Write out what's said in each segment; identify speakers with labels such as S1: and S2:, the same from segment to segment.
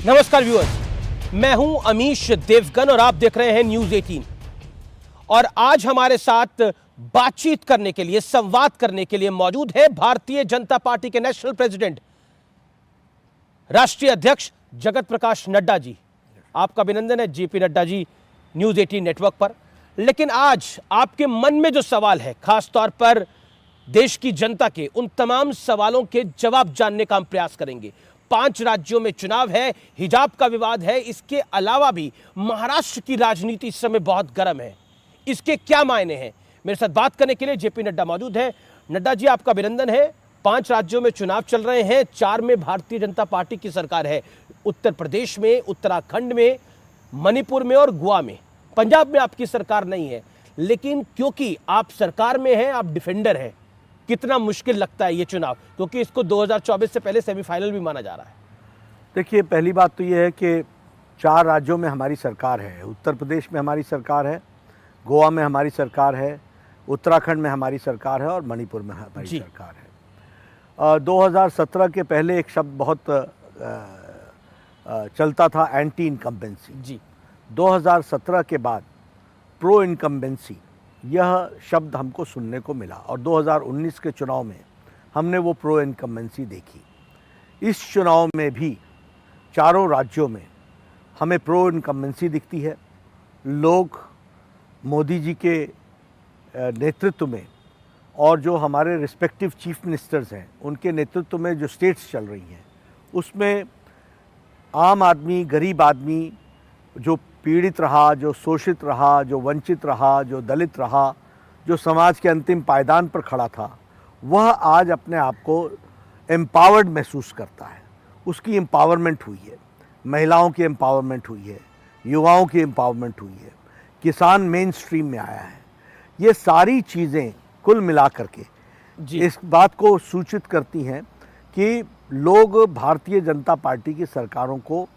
S1: नमस्कार व्यूअर्स, मैं हूं अमीश देवगन और आप देख रहे हैं न्यूज 18। और आज हमारे साथ बातचीत करने के लिए, संवाद करने के लिए मौजूद है भारतीय जनता पार्टी के नेशनल प्रेसिडेंट, राष्ट्रीय अध्यक्ष जगत प्रकाश नड्डा जी। आपका अभिनंदन है JP Nadda ji news 18 network पर। लेकिन आज आपके मन में जो सवाल है, खास तौर पर देश की जनता के, उन तमाम सवालों के जवाब जानने का हम प्रयास करेंगे। 5 राज्यों में चुनाव है, हिजाब का विवाद है, इसके अलावा भी महाराष्ट्र की राजनीति इस समय बहुत गर्म है। इसके क्या मायने हैं? मेरे साथ बात करने के लिए जेपी नड्डा मौजूद है। नड्डा जी, आपका अभिनंदन है। 5 राज्यों में चुनाव चल रहे हैं, 4 में भारतीय जनता पार्टी की सरकार है। उत्तर प्रदेश में, उत्तराखंड में, मणिपुर में और गोवा में। पंजाब में आपकी सरकार नहीं है, लेकिन क्योंकि आप सरकार में हैं, आप डिफेंडर हैं। कितना मुश्किल लगता है ये चुनाव, क्योंकि इसको 2024 से पहले सेमीफाइनल भी माना जा रहा है।
S2: देखिए, पहली बात तो ये है कि 4 राज्यों में हमारी सरकार है। उत्तर प्रदेश में हमारी सरकार है, गोवा में हमारी सरकार है, उत्तराखंड में हमारी सरकार है और मणिपुर में हमारी सरकार है। 2017 के पहले एक शब्द बहुत चलता था, एंटी इनकम्बेंसी।
S1: जी।
S2: 2017 के बाद प्रो इनकम्बेंसी, यह शब्द हमको सुनने को मिला और 2019 के चुनाव में हमने वो प्रो इनकम्बेंसी देखी। इस चुनाव में भी चारों राज्यों में हमें प्रो इनकम्बेंसी दिखती है। लोग मोदी जी के नेतृत्व में और जो हमारे रिस्पेक्टिव चीफ मिनिस्टर्स हैं, उनके नेतृत्व में जो स्टेट्स चल रही हैं, उसमें आम आदमी, गरीब आदमी जो पीड़ित रहा, जो शोषित रहा, जो वंचित रहा, जो दलित रहा, जो समाज के अंतिम पायदान पर खड़ा था, वह आज अपने आप को एम्पावर्ड महसूस करता है। उसकी एम्पावरमेंट हुई है, महिलाओं की एम्पावरमेंट हुई है, युवाओं की एम्पावरमेंट हुई है, किसान मेन स्ट्रीम में आया है। ये सारी चीज़ें कुल मिलाकर के इस बात को सूचित करती हैं कि लोग भारतीय जनता पार्टी की सरकारों को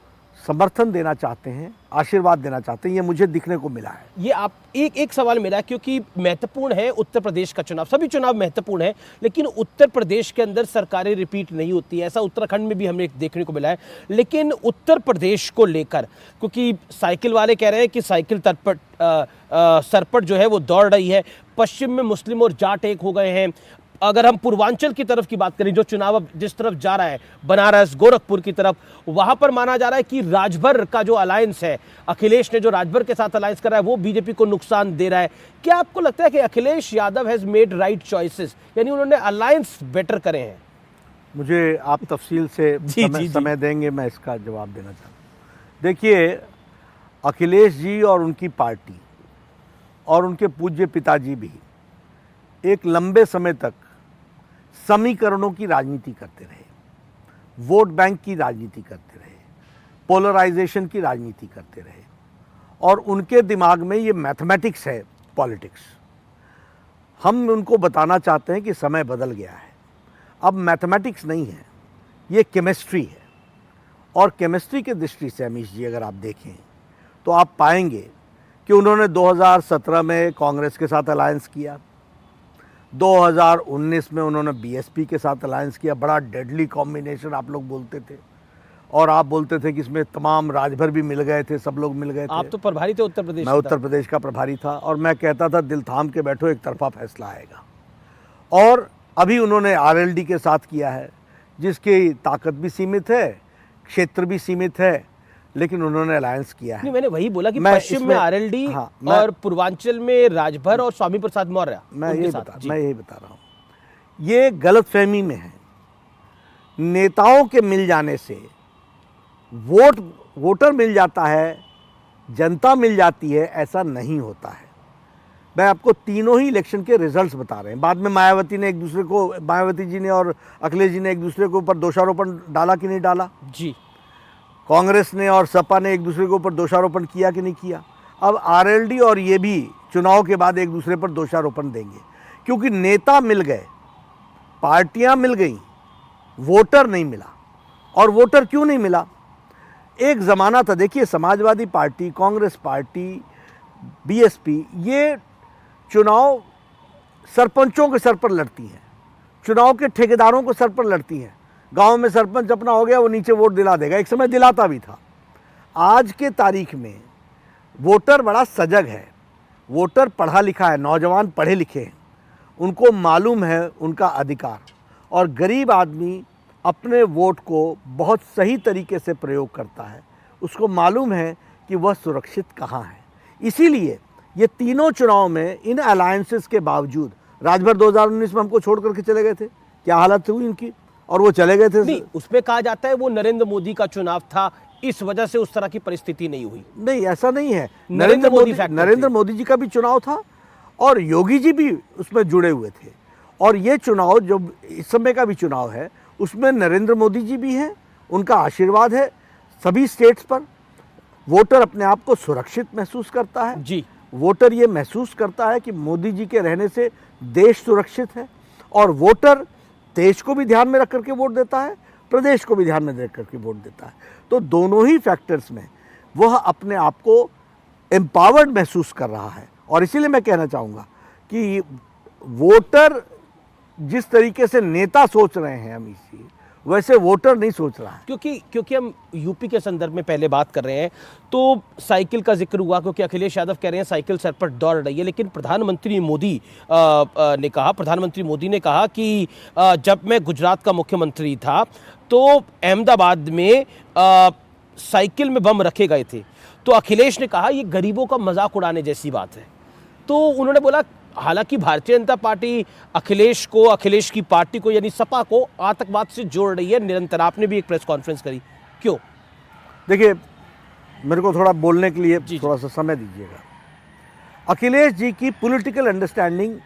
S2: समर्थन देना चाहते हैं, आशीर्वाद देना चाहते हैं। ये मुझे दिखने को मिला है।
S1: ये आप एक सवाल मेरा, क्योंकि महत्वपूर्ण है उत्तर प्रदेश का चुनाव, सभी चुनाव महत्वपूर्ण है, लेकिन उत्तर प्रदेश के अंदर सरकारें रिपीट नहीं होती है। ऐसा उत्तराखंड में भी हमें देखने को मिला है। लेकिन उत्तर प्रदेश को लेकर, क्योंकि साइकिल वाले कह रहे हैं कि साइकिल सरपट जो है वो दौड़ रही है। पश्चिम में मुस्लिम और जाट एक हो गए हैं। अगर हम पूर्वांचल की तरफ की बात करें, जो चुनाव अब जिस तरफ जा रहा है, बनारस, गोरखपुर की तरफ, वहां पर माना जा रहा है कि राजभर का जो अलायंस है, अखिलेश ने जो राजभर के साथ अलायंस करा है, वो बीजेपी को नुकसान दे रहा है। क्या आपको लगता है कि Akhilesh Yadav has made right choices, यानी उन्होंने अलायंस बेटर करे हैं?
S2: मुझे आप तफसील से समय देंगे, मैं इसका जवाब देना चाहता हूँ। देखिए, अखिलेश जी और उनकी पार्टी और उनके पूज्य पिताजी भी एक लंबे समय तक समीकरणों की राजनीति करते रहे, वोट बैंक की राजनीति करते रहे, पोलराइजेशन की राजनीति करते रहे, और उनके दिमाग में ये मैथमेटिक्स है, पॉलिटिक्स। हम उनको बताना चाहते हैं कि समय बदल गया है। अब मैथमेटिक्स नहीं है, ये केमिस्ट्री है। और केमिस्ट्री के दृष्टि से अमीश जी अगर आप देखें तो आप पाएंगे कि उन्होंने 2017 में कांग्रेस के साथ अलायंस किया, 2019 में उन्होंने बीएसपी के साथ अलायंस किया। बड़ा डेडली कॉम्बिनेशन आप लोग बोलते थे, और आप बोलते थे कि इसमें तमाम राजभर भी मिल गए थे, सब लोग मिल गए थे।
S1: आप तो प्रभारी थे उत्तर प्रदेश।
S2: मैं उत्तर प्रदेश का प्रभारी था और मैं कहता था दिल थाम के बैठो, एक तरफा फैसला आएगा। और अभी उन्होंने आरएलडी के साथ किया है, जिसकी ताकत भी सीमित है, क्षेत्र भी सीमित है, लेकिन उन्होंने अलायंस किया है।
S1: नहीं, मैंने वही बोला कि पश्चिम में आरएलडी और पूर्वांचल में राजभर और स्वामी प्रसाद मौर्य।
S2: मैं यही बता रहा हूँ, ये गलतफहमी में है। नेताओं के मिल जाने से वोटर मिल जाता है, जनता मिल जाती है, ऐसा नहीं होता है। मैं आपको तीनों ही इलेक्शन के रिजल्ट्स बता रहे हैं। बाद में मायावती जी ने और अखिलेश जी ने एक दूसरे के ऊपर दोषारोपण डाला कि नहीं डाला
S1: जी।
S2: कांग्रेस ने और सपा ने एक दूसरे के ऊपर दोषारोपण किया कि नहीं किया। अब आरएलडी और ये भी चुनाव के बाद एक दूसरे पर दोषारोपण देंगे, क्योंकि नेता मिल गए, पार्टियां मिल गईं, वोटर नहीं मिला। और वोटर क्यों नहीं मिला? एक ज़माना था, देखिए, Samajwadi party, Congress party, BSP, ये चुनाव सरपंचों के सर पर लड़ती हैं, चुनाव के ठेकेदारों को सर पर लड़ती हैं। गांव में सरपंच अपना हो गया, वो नीचे वोट दिला देगा, एक समय दिलाता भी था। आज के तारीख में वोटर बड़ा सजग है, वोटर पढ़ा लिखा है, नौजवान पढ़े लिखे हैं, उनको मालूम है उनका अधिकार, और गरीब आदमी अपने वोट को बहुत सही तरीके से प्रयोग करता है, उसको मालूम है कि वह सुरक्षित कहाँ है। इसीलिए ये तीनों चुनाव में इन अलायंसेस के बावजूद, राजभर 2019 में हमको छोड़ करके चले गए थे, क्या हालत हुई इनकी, और वो चले गए थे।
S1: नहीं, उसमें कहा जाता है वो नरेंद्र मोदी का चुनाव था, इस वजह से उस तरह की परिस्थिति नहीं हुई।
S2: नहीं, ऐसा नहीं है।
S1: नरेंद्र
S2: मोदी जी का भी चुनाव था और योगी जी भी उसमें जुड़े हुए थे, और ये चुनाव जो इस समय का भी चुनाव है उसमें नरेंद्र मोदी जी भी हैं, उनका आशीर्वाद है सभी स्टेट्स पर। वोटर अपने आप को सुरक्षित महसूस करता है
S1: जी।
S2: वोटर ये महसूस करता है कि मोदी जी के रहने से देश सुरक्षित है, और वोटर देश को भी ध्यान में रख करके वोट देता है, प्रदेश को भी ध्यान में रख करके वोट देता है। तो दोनों ही फैक्टर्स में वह अपने आप को एम्पावर्ड महसूस कर रहा है, और इसीलिए मैं कहना चाहूँगा कि वोटर जिस तरीके से नेता सोच रहे हैं अमित जी, वैसे वोटर नहीं सोच रहा है।
S1: क्योंकि हम यूपी के संदर्भ में पहले बात कर रहे हैं, तो साइकिल का जिक्र हुआ, क्योंकि अखिलेश यादव कह रहे हैं साइकिल सर पर दौड़ रही है, लेकिन प्रधानमंत्री मोदी ने कहा कि जब मैं गुजरात का मुख्यमंत्री था तो अहमदाबाद में साइकिल में बम रखे गए थे, तो अखिलेश ने कहा ये गरीबों का मजाक उड़ाने जैसी बात है। तो उन्होंने बोला, हालांकि भारतीय जनता पार्टी अखिलेश की पार्टी को यानी सपा को आतंकवाद से जोड़ रही है निरंतर। आपने भी एक प्रेस कॉन्फ्रेंस करी, क्यों?
S2: देखिए, मेरे को थोड़ा बोलने के लिए थोड़ा सा समय दीजिएगा। अखिलेश जी की पॉलिटिकल अंडरस्टैंडिंग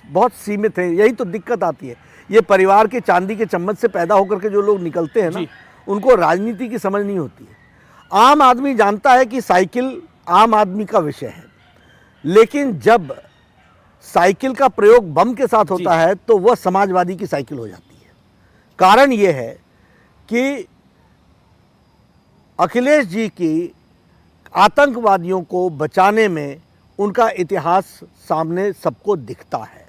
S2: बहुत सीमित है, यही तो दिक्कत आती है। ये परिवार के चांदी के चम्मच से पैदा होकर के जो लोग निकलते हैं ना, उनको राजनीति की समझ नहीं होती है। आम आदमी जानता है कि साइकिल आम आदमी का विषय है, लेकिन जब साइकिल का प्रयोग बम के साथ होता है तो वह समाजवादी की साइकिल हो जाती है। कारण यह है कि अखिलेश जी की आतंकवादियों को बचाने में उनका इतिहास सामने सबको दिखता है।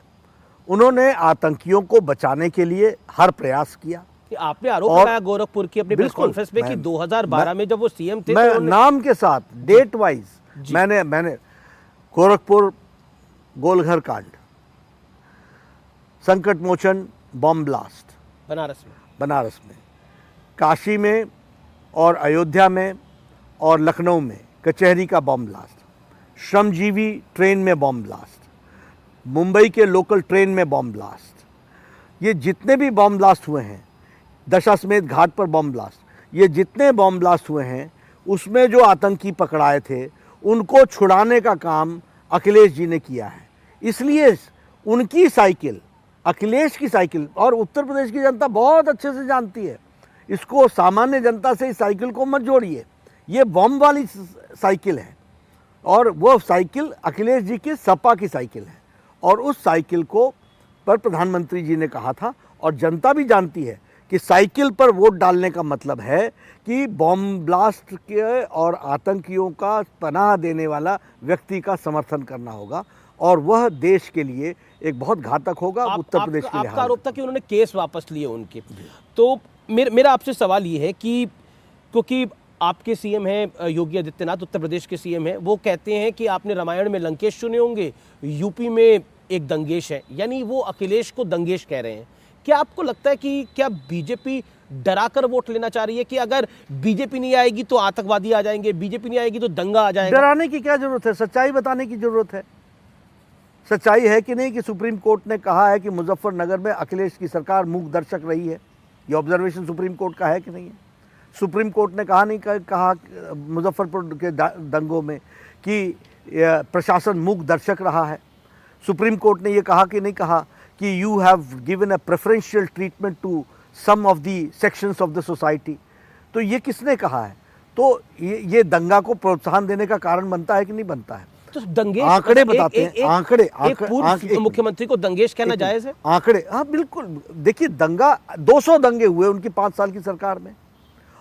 S2: उन्होंने आतंकियों को बचाने के लिए हर प्रयास किया।
S1: आपने आरोप लगाया गोरखपुर की अपनी प्रेस कॉन्फ्रेंस में कि 2012 में जब वो सीएम थे,
S2: मैं नाम के साथ डेट वाइज मैंने गोरखपुर गोलघर कांड, संकट मोचन बम ब्लास्ट बनारस में, काशी में और अयोध्या में और लखनऊ में कचहरी का बम ब्लास्ट, श्रमजीवी ट्रेन में बम ब्लास्ट, मुंबई के लोकल ट्रेन में बम ब्लास्ट, ये जितने भी बम ब्लास्ट हुए हैं, दशाश्वमेध घाट पर बम ब्लास्ट, ये जितने बम ब्लास्ट हुए हैं उसमें जो आतंकी पकड़ाए थे उनको छुड़ाने का काम अखिलेश जी ने किया है। इसलिए उनकी साइकिल, अखिलेश की साइकिल, और उत्तर प्रदेश की जनता बहुत अच्छे से जानती है, इसको सामान्य जनता से इस साइकिल को मत जोड़िए। ये बम वाली साइकिल है, और वो साइकिल अखिलेश जी की सपा की साइकिल है, और उस साइकिल को पर प्रधानमंत्री जी ने कहा था, और जनता भी जानती है कि साइकिल पर वोट डालने का मतलब है कि बम ब्लास्ट के और आतंकियों का पनाह देने वाला व्यक्ति का समर्थन करना होगा, और वह देश के लिए एक बहुत घातक होगा। उत्तर प्रदेश के लिए
S1: आपका आरोप था कि उन्होंने केस वापस लिए उनके, तो मेरा आपसे सवाल ये है कि क्योंकि आपके सीएम हैं योगी आदित्यनाथ, उत्तर प्रदेश के सीएम हैं, वो कहते हैं कि आपने रामायण में लंकेश चुने होंगे, यूपी में एक दंगेश है, यानी वो अखिलेश को दंगेश कह रहे हैं। क्या आपको लगता है कि क्या बीजेपी डराकर वोट लेना चाह रही है कि अगर बीजेपी नहीं आएगी तो आतंकवादी आ जाएंगे, बीजेपी नहीं आएगी तो दंगा आ जाएगा?
S2: डराने की क्या जरूरत है, सच्चाई बताने की जरूरत है। सच्चाई है कि नहीं कि सुप्रीम कोर्ट ने कहा है कि मुजफ्फरनगर में अखिलेश की सरकार मूक दर्शक रही है? ये ऑब्जर्वेशन सुप्रीम कोर्ट का है कि नहीं है? सुप्रीम कोर्ट ने कहा मुजफ्फरपुर के दंगों में कि प्रशासन मूक दर्शक रहा है? सुप्रीम कोर्ट ने ये कहा कि नहीं कहा कि you have given a preferential treatment to some of the sections of the society? तो ये किसने कहा है? तो ये दंगा को प्रोत्साहन देने का कारण बनता है कि नहीं बनता है?
S1: तो दंगेश,
S2: आंकड़े बताते हैं, आंकड़े
S1: पूर्व मुख्यमंत्री को दंगेश कहना जायज है?
S2: आंकड़े, हाँ बिल्कुल। देखिए, दंगा 200 दंगे हुए उनकी 5 साल की सरकार में,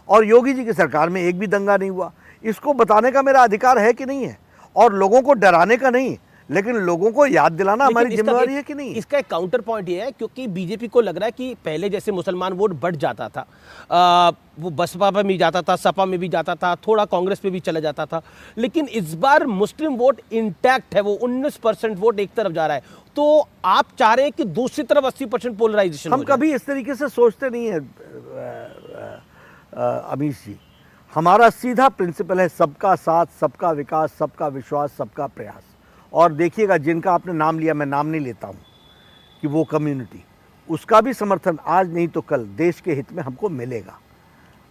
S2: और योगी जी की सरकार में एक भी दंगा नहीं हुआ। इसको बताने का मेरा अधिकार है कि नहीं है? और लोगों को डराने का नहीं, लेकिन लोगों को याद दिलाना
S1: लेकिन
S2: हमारी
S1: इसका
S2: जिम्मेवारी
S1: एक-
S2: है कि नहीं है?
S1: इसका एक काउंटर पॉइंट ये है क्योंकि बीजेपी को लग रहा है कि पहले जैसे मुसलमान वोट बढ़ जाता था, वो बसपा में भी जाता था, सपा में भी जाता था, थोड़ा कांग्रेस में भी चला जाता था, लेकिन इस बार मुस्लिम वोट इंटैक्ट है, वो 19% वोट एक तरफ जा रहा है। तो आप चाह रहे हैं कि दूसरी तरफ 80% पोलराइजेशन
S2: हम कभी इस तरीके से सोचते नहीं है अमीश जी। हमारा सीधा प्रिंसिपल है सबका साथ, सबका विकास, सबका विश्वास, सबका प्रयास। और देखिएगा, जिनका आपने नाम लिया, मैं नाम नहीं लेता हूँ, कि वो कम्युनिटी, उसका भी समर्थन आज नहीं तो कल देश के हित में हमको मिलेगा।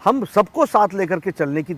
S2: हम सबको साथ लेकर के चलने की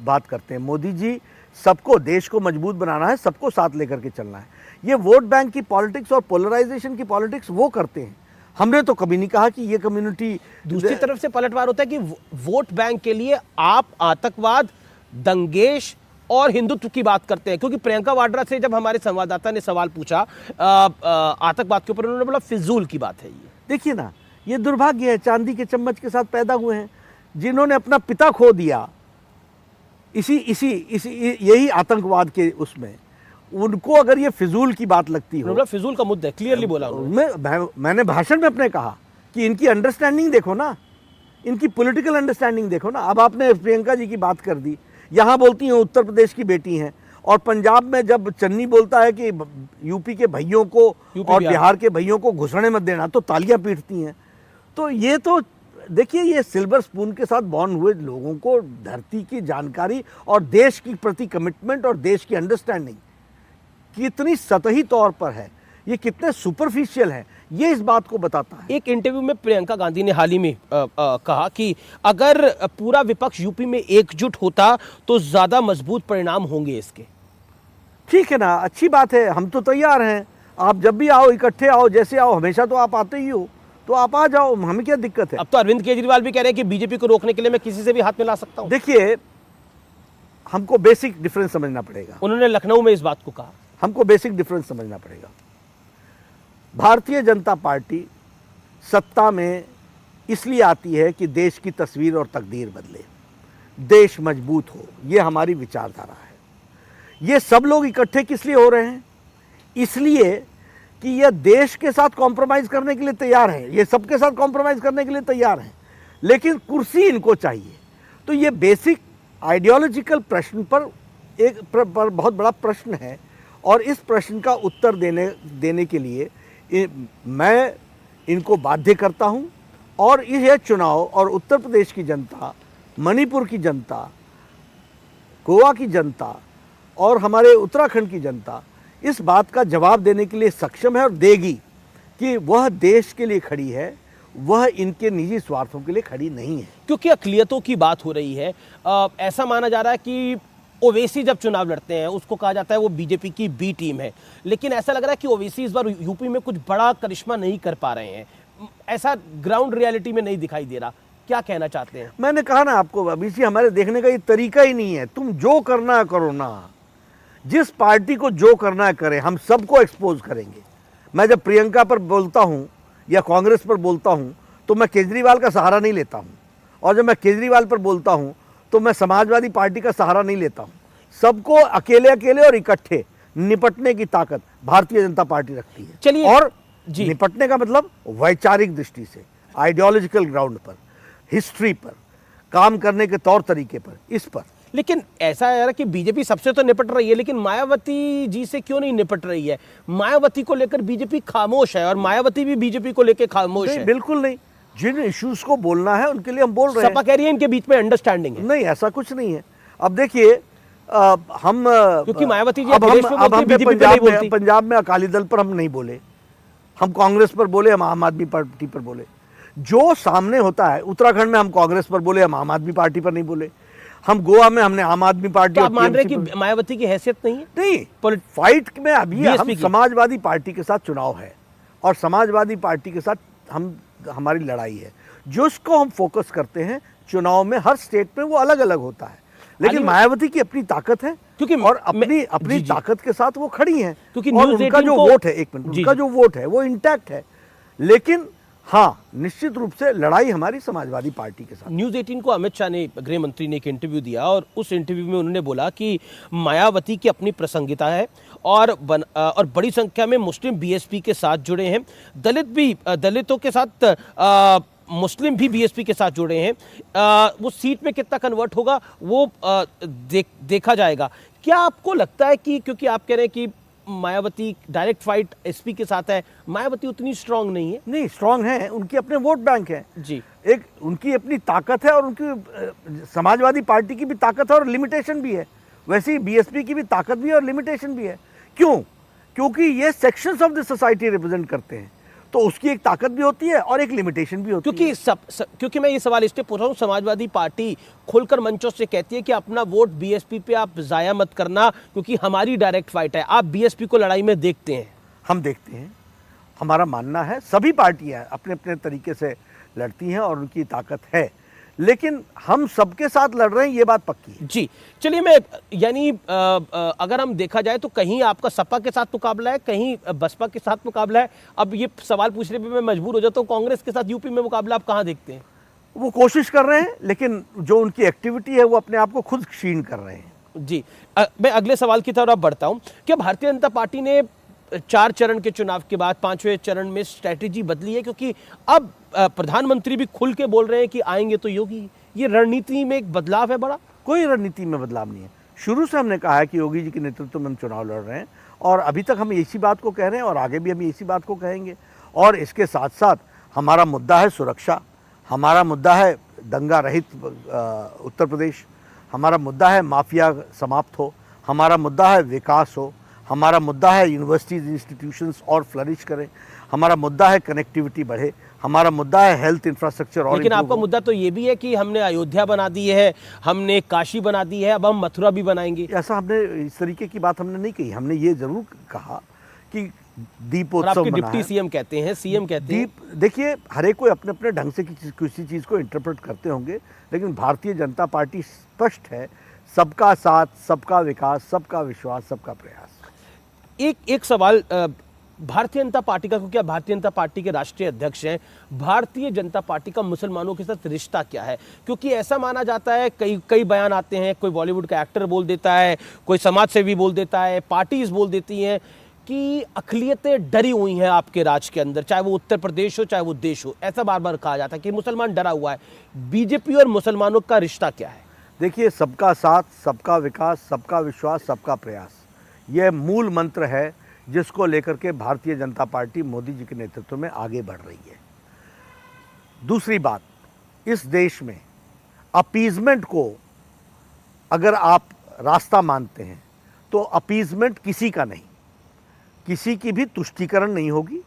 S2: बात करते हैं। मोदी जी, सबको, देश को मजबूत बनाना है, सबको साथ लेकर के चलना है। ये वोट बैंक की पॉलिटिक्स और पोलराइजेशन की पॉलिटिक्स वो करते हैं। हमने तो कभी नहीं कहा कि ये कम्युनिटी।
S1: दूसरी तरफ से पलटवार होता है कि वोट बैंक के लिए आप आतंकवाद, दंगेश और हिंदुत्व की बात करते हैं, क्योंकि प्रियंका वाड्रा से जब हमारे संवाददाता ने सवाल पूछा आतंकवाद के ऊपर, उन्होंने बोला फिजूल की बात है ये।
S2: देखिए ना, ये दुर्भाग्य है, चांदी के चम्मच के साथ पैदा हुए हैं, जिन्होंने अपना पिता खो दिया इसी यही आतंकवाद के उसमें, उनको अगर ये फिजूल की बात लगती हो।
S1: फिजूल का मुद्दा है, क्लियरली बोला उन्होंने।
S2: मैंने भाषण में अपने कहा कि इनकी अंडरस्टैंडिंग देखो ना, इनकी पॉलिटिकल अंडरस्टैंडिंग देखो ना। अब आपने प्रियंका जी की बात कर दी, यहाँ बोलती हैं उत्तर प्रदेश की बेटी हैं, और पंजाब में जब चन्नी बोलता है कि यूपी के भैयों को और बिहार के भैयों को घुसने मत देना, तो तालियां पीटती हैं। तो ये तो देखिए, ये सिल्वर स्पून के साथ बॉर्न हुए लोगों को धरती की जानकारी और देश की प्रति कमिटमेंट और देश की अंडरस्टैंडिंग कितनी सतही तौर पर है, ये कितने सुपरफिशियल है, ये इस बात को बताता है।
S1: एक इंटरव्यू में प्रियंका गांधी ने हाल ही में कहा कि अगर पूरा विपक्ष यूपी में एकजुट होता तो ज्यादा मजबूत परिणाम होंगे इसके।
S2: ठीक है ना, अच्छी बात है, हम तो तैयार हैं। आप जब भी आओ, इकट्ठे आओ, जैसे आओ, हमेशा तो आप आते ही हो, तो आप आ जाओ, हमें क्या दिक्कत है।
S1: अब तो अरविंद केजरीवाल भी कह रहे हैं कि बीजेपी को रोकने के लिए मैं किसी से भी हाथ मिला सकता हूं।
S2: देखिए, हमको बेसिक डिफरेंस समझना पड़ेगा।
S1: उन्होंने लखनऊ में इस बात को कहा।
S2: हमको बेसिक डिफरेंस समझना पड़ेगा। भारतीय जनता पार्टी सत्ता में इसलिए आती है कि देश की तस्वीर और तकदीर बदले, देश मजबूत हो, ये हमारी विचारधारा है। ये सब लोग इकट्ठे किस लिए हो रहे हैं? इसलिए कि यह देश के साथ कॉम्प्रोमाइज़ करने के लिए तैयार है, ये सबके साथ कॉम्प्रोमाइज़ करने के लिए तैयार हैं, लेकिन कुर्सी इनको चाहिए। तो ये बेसिक आइडियोलॉजिकल प्रश्न पर बहुत बड़ा प्रश्न है, और इस प्रश्न का उत्तर देने के लिए मैं इनको बाध्य करता हूं। और यह चुनाव और उत्तर प्रदेश की जनता, मणिपुर की जनता, गोवा की जनता और हमारे उत्तराखंड की जनता इस बात का जवाब देने के लिए सक्षम है और देगी कि वह देश के लिए खड़ी है, वह इनके निजी स्वार्थों के लिए खड़ी नहीं है।
S1: क्योंकि अक़लियतों की बात हो रही है। ऐसा माना जा रहा है कि ओवैसी जब चुनाव लड़ते हैं उसको कहा जाता है वो बीजेपी की बी टीम है, लेकिन ऐसा लग रहा है कि ओवैसी इस बार यूपी में कुछ बड़ा करिश्मा नहीं कर पा रहे हैं, ऐसा ग्राउंड रियलिटी में नहीं दिखाई दे रहा। क्या कहना चाहते हैं?
S2: मैंने कहा ना आपको, अभी से हमारे देखने का ये तरीका ही नहीं है। तुम जो करना है करो ना, जिस पार्टी को जो करना है करे, हम सबको एक्सपोज करेंगे। मैं जब प्रियंका पर बोलता हूँ या कांग्रेस पर बोलता हूँ तो मैं केजरीवाल का सहारा नहीं लेता हूँ, और जब मैं केजरीवाल पर बोलता हूँ तो मैं समाजवादी पार्टी का सहारा नहीं लेता हूँ। सबको अकेले अकेले और इकट्ठे निपटने की ताकत भारतीय जनता पार्टी रखती है।
S1: चलिए,
S2: और
S1: जी,
S2: निपटने का मतलब वैचारिक दृष्टि से, आइडियोलॉजिकल ग्राउंड पर, हिस्ट्री पर, काम करने के तौर तरीके पर, इस पर।
S1: लेकिन ऐसा है कि बीजेपी सबसे तो निपट रही है, लेकिन मायावती जी से क्यों नहीं निपट रही है? मायावती को लेकर बीजेपी खामोश है और मायावती भी बीजेपी को लेकर खामोश है।
S2: बिल्कुल नहीं, जिन इश्यूज को बोलना है उनके लिए हम बोल रहे हैं।
S1: सपा कह रही है इनके बीच में अंडरस्टैंडिंग है।
S2: नहीं, ऐसा कुछ नहीं है। अब देखिए, हम
S1: क्योंकि मायावती जी
S2: अब हम पंजाब में अकाली दल पर हम नहीं बोले, हम कांग्रेस पर बोले, हम आम आदमी पार्टी पर बोले। जो सामने होता है, उत्तराखंड में हम कांग्रेस पर बोले, हम आम आदमी पार्टी पर नहीं बोले। हम गोवा में हमने आम आदमी पार्टी।
S1: तो आप मान रहे कि मायावती की हैसियत नहीं है?
S2: नहीं, फाइट में अभी हम समाजवादी पार्टी के साथ चुनाव है, और समाजवादी पार्टी के साथ हमारी लड़ाई है, जिसको हम फोकस करते हैं। चुनाव में हर स्टेट में वो अलग अलग होता है, लेकिन मायावती की अपनी ताकत है,
S1: क्योंकि
S2: और अपनी ताकत के साथ वो खड़ी हैं,
S1: क्योंकि
S2: और उनका जो वोट है, एक मिनट, उनका जो वोट है वो इंटैक्ट है। लेकिन हाँ, निश्चित रूप से लड़ाई हमारी समाजवादी पार्टी के साथ।
S1: न्यूज़ 18 को अमित शाह ने, गृह मंत्री ने एक इंटरव्यू दिया और उस इंटरव्यू में उन्होंने बोला कि मायावती की अपनी प्रासंगिकता है और बड़ी संख्या में मुस्लिम बीएसपी के साथ जुड़े हैं, दलितों के साथ मुस्लिम भी बीएसपी के साथ जुड़े हैं। वो सीट में कितना कन्वर्ट होगा वो देखा जाएगा। क्या आपको लगता है कि क्योंकि आप कह रहे हैं कि मायावती डायरेक्ट फाइट एसपी के साथ है, मायावती उतनी स्ट्रांग नहीं है?
S2: नहीं, स्ट्रांग है, उनके अपने वोट बैंक हैं
S1: जी,
S2: एक उनकी अपनी ताकत है और उनकी समाजवादी पार्टी की भी ताकत है और लिमिटेशन भी है। वैसे ही बीएसपी की भी ताकत भी है और लिमिटेशन भी है। क्यों? क्योंकि ये sections of the society represent करते हैं, तो उसकी एक ताकत भी होती है और एक लिमिटेशन भी होती है।
S1: क्योंकि मैं ये सवाल इसलिए पूछ रहा हूँ, समाजवादी पार्टी खुलकर मंचों से कहती है कि अपना वोट बीएसपी पे आप जाया मत करना क्योंकि हमारी डायरेक्ट फाइट है। आप बीएसपी को लड़ाई में देखते हैं?
S2: हम देखते हैं, हमारा मानना है सभी पार्टियां अपने अपने तरीके से लड़ती हैं और उनकी ताकत है, लेकिन हम सबके साथ लड़ रहे हैं, ये बात पक्की है।
S1: जी, चलिए, मैं यानी अगर हम देखा जाए तो कहीं आपका सपा के साथ मुकाबला है, कहीं बसपा के साथ मुकाबला है। अब ये सवाल पूछने पे मैं मजबूर हो जाता हूँ, कांग्रेस के साथ यूपी में मुकाबला आप कहाँ देखते हैं?
S2: वो कोशिश कर रहे हैं, लेकिन जो उनकी एक्टिविटी है वो अपने आप को खुद क्षीण कर रहे हैं।
S1: जी, मैं अगले सवाल की तरफ बढ़ता हूँ। क्या भारतीय जनता पार्टी ने 4 चरण के चुनाव के बाद 5वें चरण में स्ट्रैटेजी बदली है? क्योंकि अब प्रधानमंत्री भी खुल के बोल रहे हैं कि आएंगे तो योगी। ये रणनीति में एक बदलाव है बड़ा?
S2: कोई रणनीति में बदलाव नहीं है। शुरू से हमने कहा है कि योगी जी के नेतृत्व में हम चुनाव लड़ रहे हैं और अभी तक हम इसी बात को कह रहे हैं और आगे भी हम इसी बात को कहेंगे। और इसके साथ साथ हमारा मुद्दा है सुरक्षा, हमारा मुद्दा है दंगा रहित उत्तर प्रदेश, हमारा मुद्दा है माफिया समाप्त हो, हमारा मुद्दा है विकास हो, हमारा मुद्दा है यूनिवर्सिटीज़ इंस्टीट्यूशंस और फ्लरिश करें, हमारा मुद्दा है कनेक्टिविटी बढ़े, हमारा मुद्दा है हेल्थ इंफ्रास्ट्रक्चर। और
S1: लेकिन आपका मुद्दा तो ये भी है कि हमने अयोध्या बना दी है, हमने काशी बना दी है, अब हम मथुरा भी बनाएंगे।
S2: ऐसा हमने इस तरीके की बात हमने नहीं कही। हमने ये जरूर कहा कि दीपोत्सव
S1: आपके डिप्टी सीएम कहते हैं, सीएम कहते हैं।
S2: देखिए, हर एक कोई अपने अपने ढंग से किसी चीज़ को इंटरप्रेट करते होंगे, लेकिन भारतीय जनता पार्टी स्पष्ट है, सबका साथ, सबका विकास, सबका विश्वास, सबका प्रयास।
S1: एक सवाल भारतीय जनता पार्टी का, क्योंकि आप भारतीय जनता पार्टी के राष्ट्रीय अध्यक्ष हैं, भारतीय जनता पार्टी का मुसलमानों के साथ रिश्ता क्या है? क्योंकि ऐसा माना जाता है, कई बयान आते हैं, कोई बॉलीवुड का एक्टर बोल देता है, कोई समाज सेवी बोल देता है, पार्टीज बोल देती हैं कि अक़लियतें डरी हुई हैं आपके राज के अंदर, चाहे वो उत्तर प्रदेश हो चाहे वो देश हो। ऐसा बार बार कहा जाता है कि मुसलमान डरा हुआ है। बीजेपी और मुसलमानों का रिश्ता क्या है?
S2: देखिए, सबका साथ, सबका विकास, सबका विश्वास, सबका प्रयास, यह मूल मंत्र है जिसको लेकर के भारतीय जनता पार्टी मोदी जी के नेतृत्व में आगे बढ़ रही है। दूसरी बात, इस देश में अपीजमेंट को अगर आप रास्ता मानते हैं तो अपीजमेंट किसी का नहीं, किसी की भी तुष्टीकरण नहीं होगी,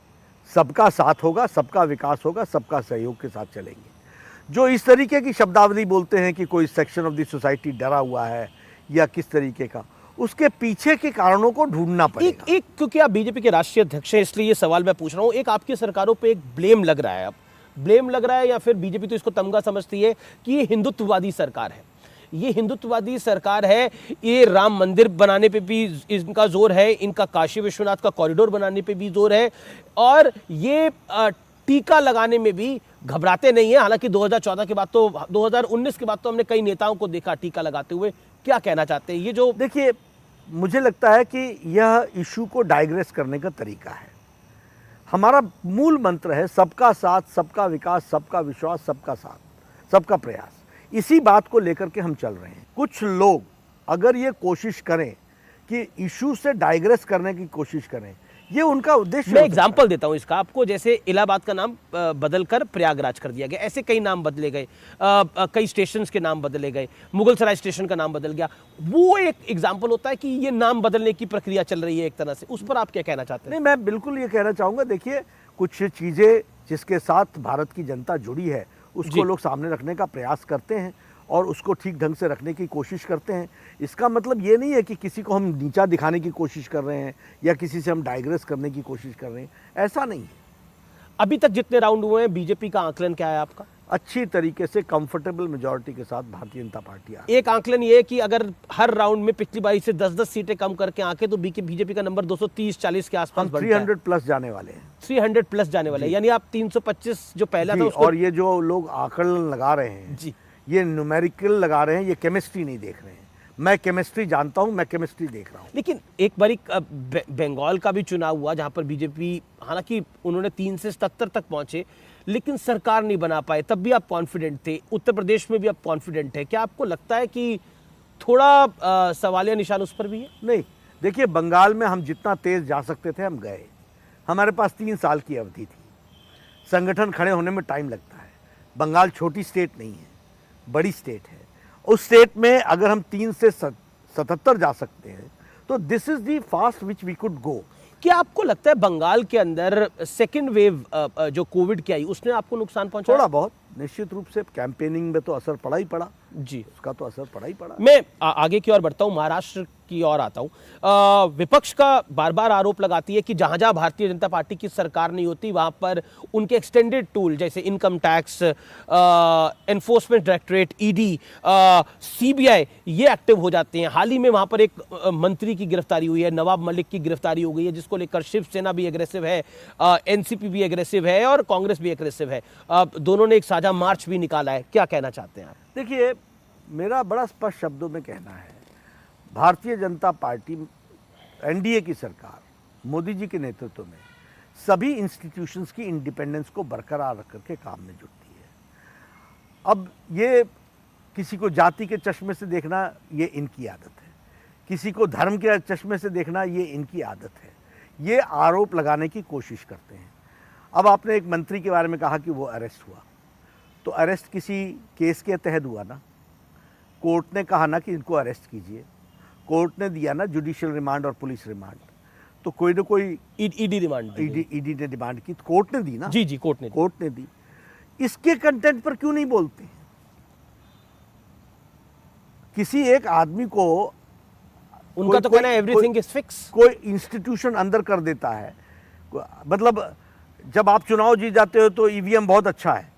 S2: सबका साथ होगा, सबका विकास होगा, सबका सहयोग के साथ चलेंगे। जो इस तरीके की शब्दावली बोलते हैं कि कोई सेक्शन ऑफ द सोसाइटी डरा हुआ है या किस तरीके का, उसके पीछे के कारणों को ढूंढना पड़ेगा।
S1: एक क्योंकि आप बीजेपी के राष्ट्रीय अध्यक्ष हैं, इसलिए ये सवाल मैं पूछ रहा हूँ। एक आपकी सरकारों पे एक ब्लेम लग रहा है, अब ब्लेम लग रहा है या फिर बीजेपी तो इसको तमगा समझती है कि ये हिंदुत्ववादी सरकार है, ये हिंदुत्ववादी सरकार है, ये राम मंदिर बनाने पे भी इनका जोर है, इनका काशी विश्वनाथ का कॉरिडोर बनाने पे भी जोर है, और ये टीका लगाने में भी घबराते नहीं है। हालांकि 2014 के बाद तो 2019 के बाद तो हमने कई नेताओं को देखा टीका लगाते हुए। क्या कहना चाहते हैं? ये जो
S2: देखिए, मुझे लगता है कि यह इशू को डाइग्रेस करने का तरीका है। हमारा मूल मंत्र है सबका साथ, सबका विकास, सबका विश्वास, सबका साथ, सबका प्रयास। इसी बात को लेकर के हम चल रहे हैं। कुछ लोग अगर ये कोशिश करें कि इशू से डाइग्रेस करने की कोशिश करें, ये उनका उद्देश्य।
S1: मैं एग्जांपल देता हूं इसका आपको, जैसे इलाहाबाद का नाम बदलकर प्रयागराज कर दिया गया, ऐसे कई नाम बदले गए, कई स्टेशंस के नाम बदले गए, मुगलसराय स्टेशन का नाम बदल गया। वो एक एग्जांपल होता है कि ये नाम बदलने की प्रक्रिया चल रही है एक तरह से। उस पर आप क्या कहना चाहते हैं?
S2: नहीं, मैं बिल्कुल ये कहना चाहूँगा, देखिए, कुछ चीज़ें जिसके साथ भारत की जनता जुड़ी है उसको लोग सामने रखने का प्रयास करते हैं और उसको ठीक ढंग से रखने की कोशिश करते हैं। इसका मतलब ये नहीं है कि किसी को हम नीचा दिखाने की कोशिश कर रहे हैं या किसी से हम डाइग्रेस करने की कोशिश कर रहे हैं, ऐसा नहीं है।
S1: अभी तक जितने राउंड हुए हैं, बीजेपी का आकलन क्या है आपका?
S2: अच्छी तरीके से कंफर्टेबल मेजॉरिटी के साथ भारतीय जनता पार्टी आ
S1: एक आंकलन ये है कि अगर हर राउंड में पिछली बारी से 10-10 सीटें कम करके आके तो बीजेपी का नंबर 230-40 के आसपास
S2: हम
S1: बढ़ जाए।
S2: 300 प्लस जाने वाले हैं
S1: 300 प्लस जाने वाले हैं, यानी आप 325 जो पहला था
S2: जी,
S1: उसको
S2: और ये जो लोग आकलन लगा रहे हैं
S1: जी
S2: ये न्यूमेरिकल लगा रहे हैं, ये केमिस्ट्री नहीं देख रहे हैं। मैं केमिस्ट्री जानता हूं, मैं केमिस्ट्री देख रहा हूं।
S1: लेकिन एक बारी बंगाल का भी चुनाव हुआ जहां पर बीजेपी, हालांकि उन्होंने 3 से 77 तक पहुंचे लेकिन सरकार नहीं बना पाए, तब भी आप कॉन्फिडेंट थे। उत्तर प्रदेश में भी आप कॉन्फिडेंट है। क्या आपको लगता है कि थोड़ा सवालिया निशान उस पर भी है?
S2: नहीं, देखिए बंगाल में हम जितना तेज जा सकते थे हम गए। हमारे पास 3 साल की अवधि थी। संगठन खड़े होने में टाइम लगता है। बंगाल छोटी स्टेट नहीं है, बड़ी स्टेट है। उस स्टेट में अगर हम 3 से 77 जा सकते हैं तो this is the fast which we could go.
S1: क्या आपको लगता है बंगाल के अंदर सेकेंड वेव जो कोविड की आई उसने आपको नुकसान पहुंचाया?
S2: थोड़ा बहुत निश्चित रूप से कैंपेनिंग में तो असर पड़ा ही पड़ा
S1: जी,
S2: उसका तो असर पड़ा ही पड़ा।
S1: मैं आगे की ओर बढ़ता हूं, महाराष्ट्र की ओर आता हूं। विपक्ष का बार बार आरोप लगाती है कि जहां जहां भारतीय जनता पार्टी की सरकार नहीं होती वहां पर उनके एक्सटेंडेड टूल जैसे income tax, enforcement directorate, ED, CBI ये एक्टिव हो जाते हैं। हाल ही में वहां पर एक मंत्री की गिरफ्तारी हुई है, नवाब मलिक की गिरफ्तारी हो गई है, जिसको लेकर शिवसेना भी एग्रेसिव है, एनसीपी भी एग्रेसिव है और कांग्रेस भी एग्रेसिव है। दोनों ने एक साझा मार्च भी निकाला है। क्या कहना चाहते हैं आप?
S2: देखिए, मेरा बड़ा स्पष्ट शब्दों में कहना है, भारतीय जनता पार्टी एनडीए की सरकार मोदी जी के नेतृत्व में सभी इंस्टीट्यूशंस की इंडिपेंडेंस को बरकरार रख करके काम में जुटती है। अब ये किसी को जाति के चश्मे से देखना ये इनकी आदत है, किसी को धर्म के चश्मे से देखना ये इनकी आदत है। ये आरोप लगाने की कोशिश करते हैं। अब आपने एक मंत्री के बारे में कहा कि वो अरेस्ट हुआ, तो अरेस्ट किसी केस के तहत हुआ ना। कोर्ट ने कहा ना कि इनको अरेस्ट कीजिए, कोर्ट ने दिया ना जुडिशियल रिमांड और पुलिस रिमांड। तो कोई ना कोई
S1: ईडी रिमांड,
S2: ईडी ने डिमांड की तो कोर्ट ने दी ना।
S1: जी जी, कोर्ट ने
S2: दी। इसके कंटेंट पर क्यों नहीं बोलते? किसी एक आदमी को
S1: उनका तो कहना है एवरीथिंग इज फिक्स।
S2: कोई इंस्टीट्यूशन अंदर कर देता है। मतलब जब आप चुनाव जीत जाते हो तो ईवीएम बहुत अच्छा है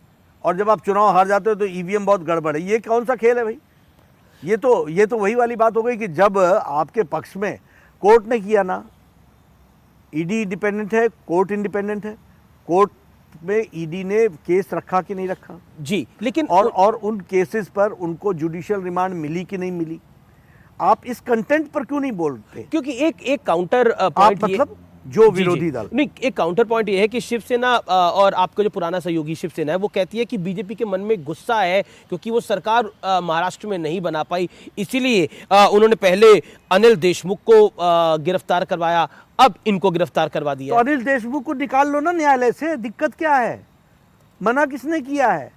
S2: और जब आप चुनाव हार जाते हो तो ईवीएम बहुत गड़बड़ है। ये कौन सा खेल है भाई? ये तो वही वाली बात हो गई कि जब आपके पक्ष में कोर्ट ने किया ना, ईडी इंडिपेंडेंट है, कोर्ट इंडिपेंडेंट है, कोर्ट में ईडी ने केस रखा कि नहीं रखा
S1: जी, लेकिन
S2: और उन केसेस पर उनको जुडिशियल रिमांड मिली कि नहीं मिली। आप इस कंटेंट पर क्यों नहीं बोलते?
S1: क्योंकि एक काउंटर
S2: आप
S1: पॉइंट
S2: मतलब जो विरोधी दल
S1: नहीं, एक काउंटर पॉइंट ये है कि शिवसेना और आपका जो पुराना सहयोगी शिवसेना है वो कहती है कि बीजेपी के मन में गुस्सा है क्योंकि वो सरकार महाराष्ट्र में नहीं बना पाई, इसीलिए उन्होंने पहले अनिल देशमुख को गिरफ्तार करवाया, अब इनको गिरफ्तार करवा दिया।
S2: तो अनिल देशमुख को निकाल लो ना न्यायालय से, दिक्कत क्या है? मना किसने किया है?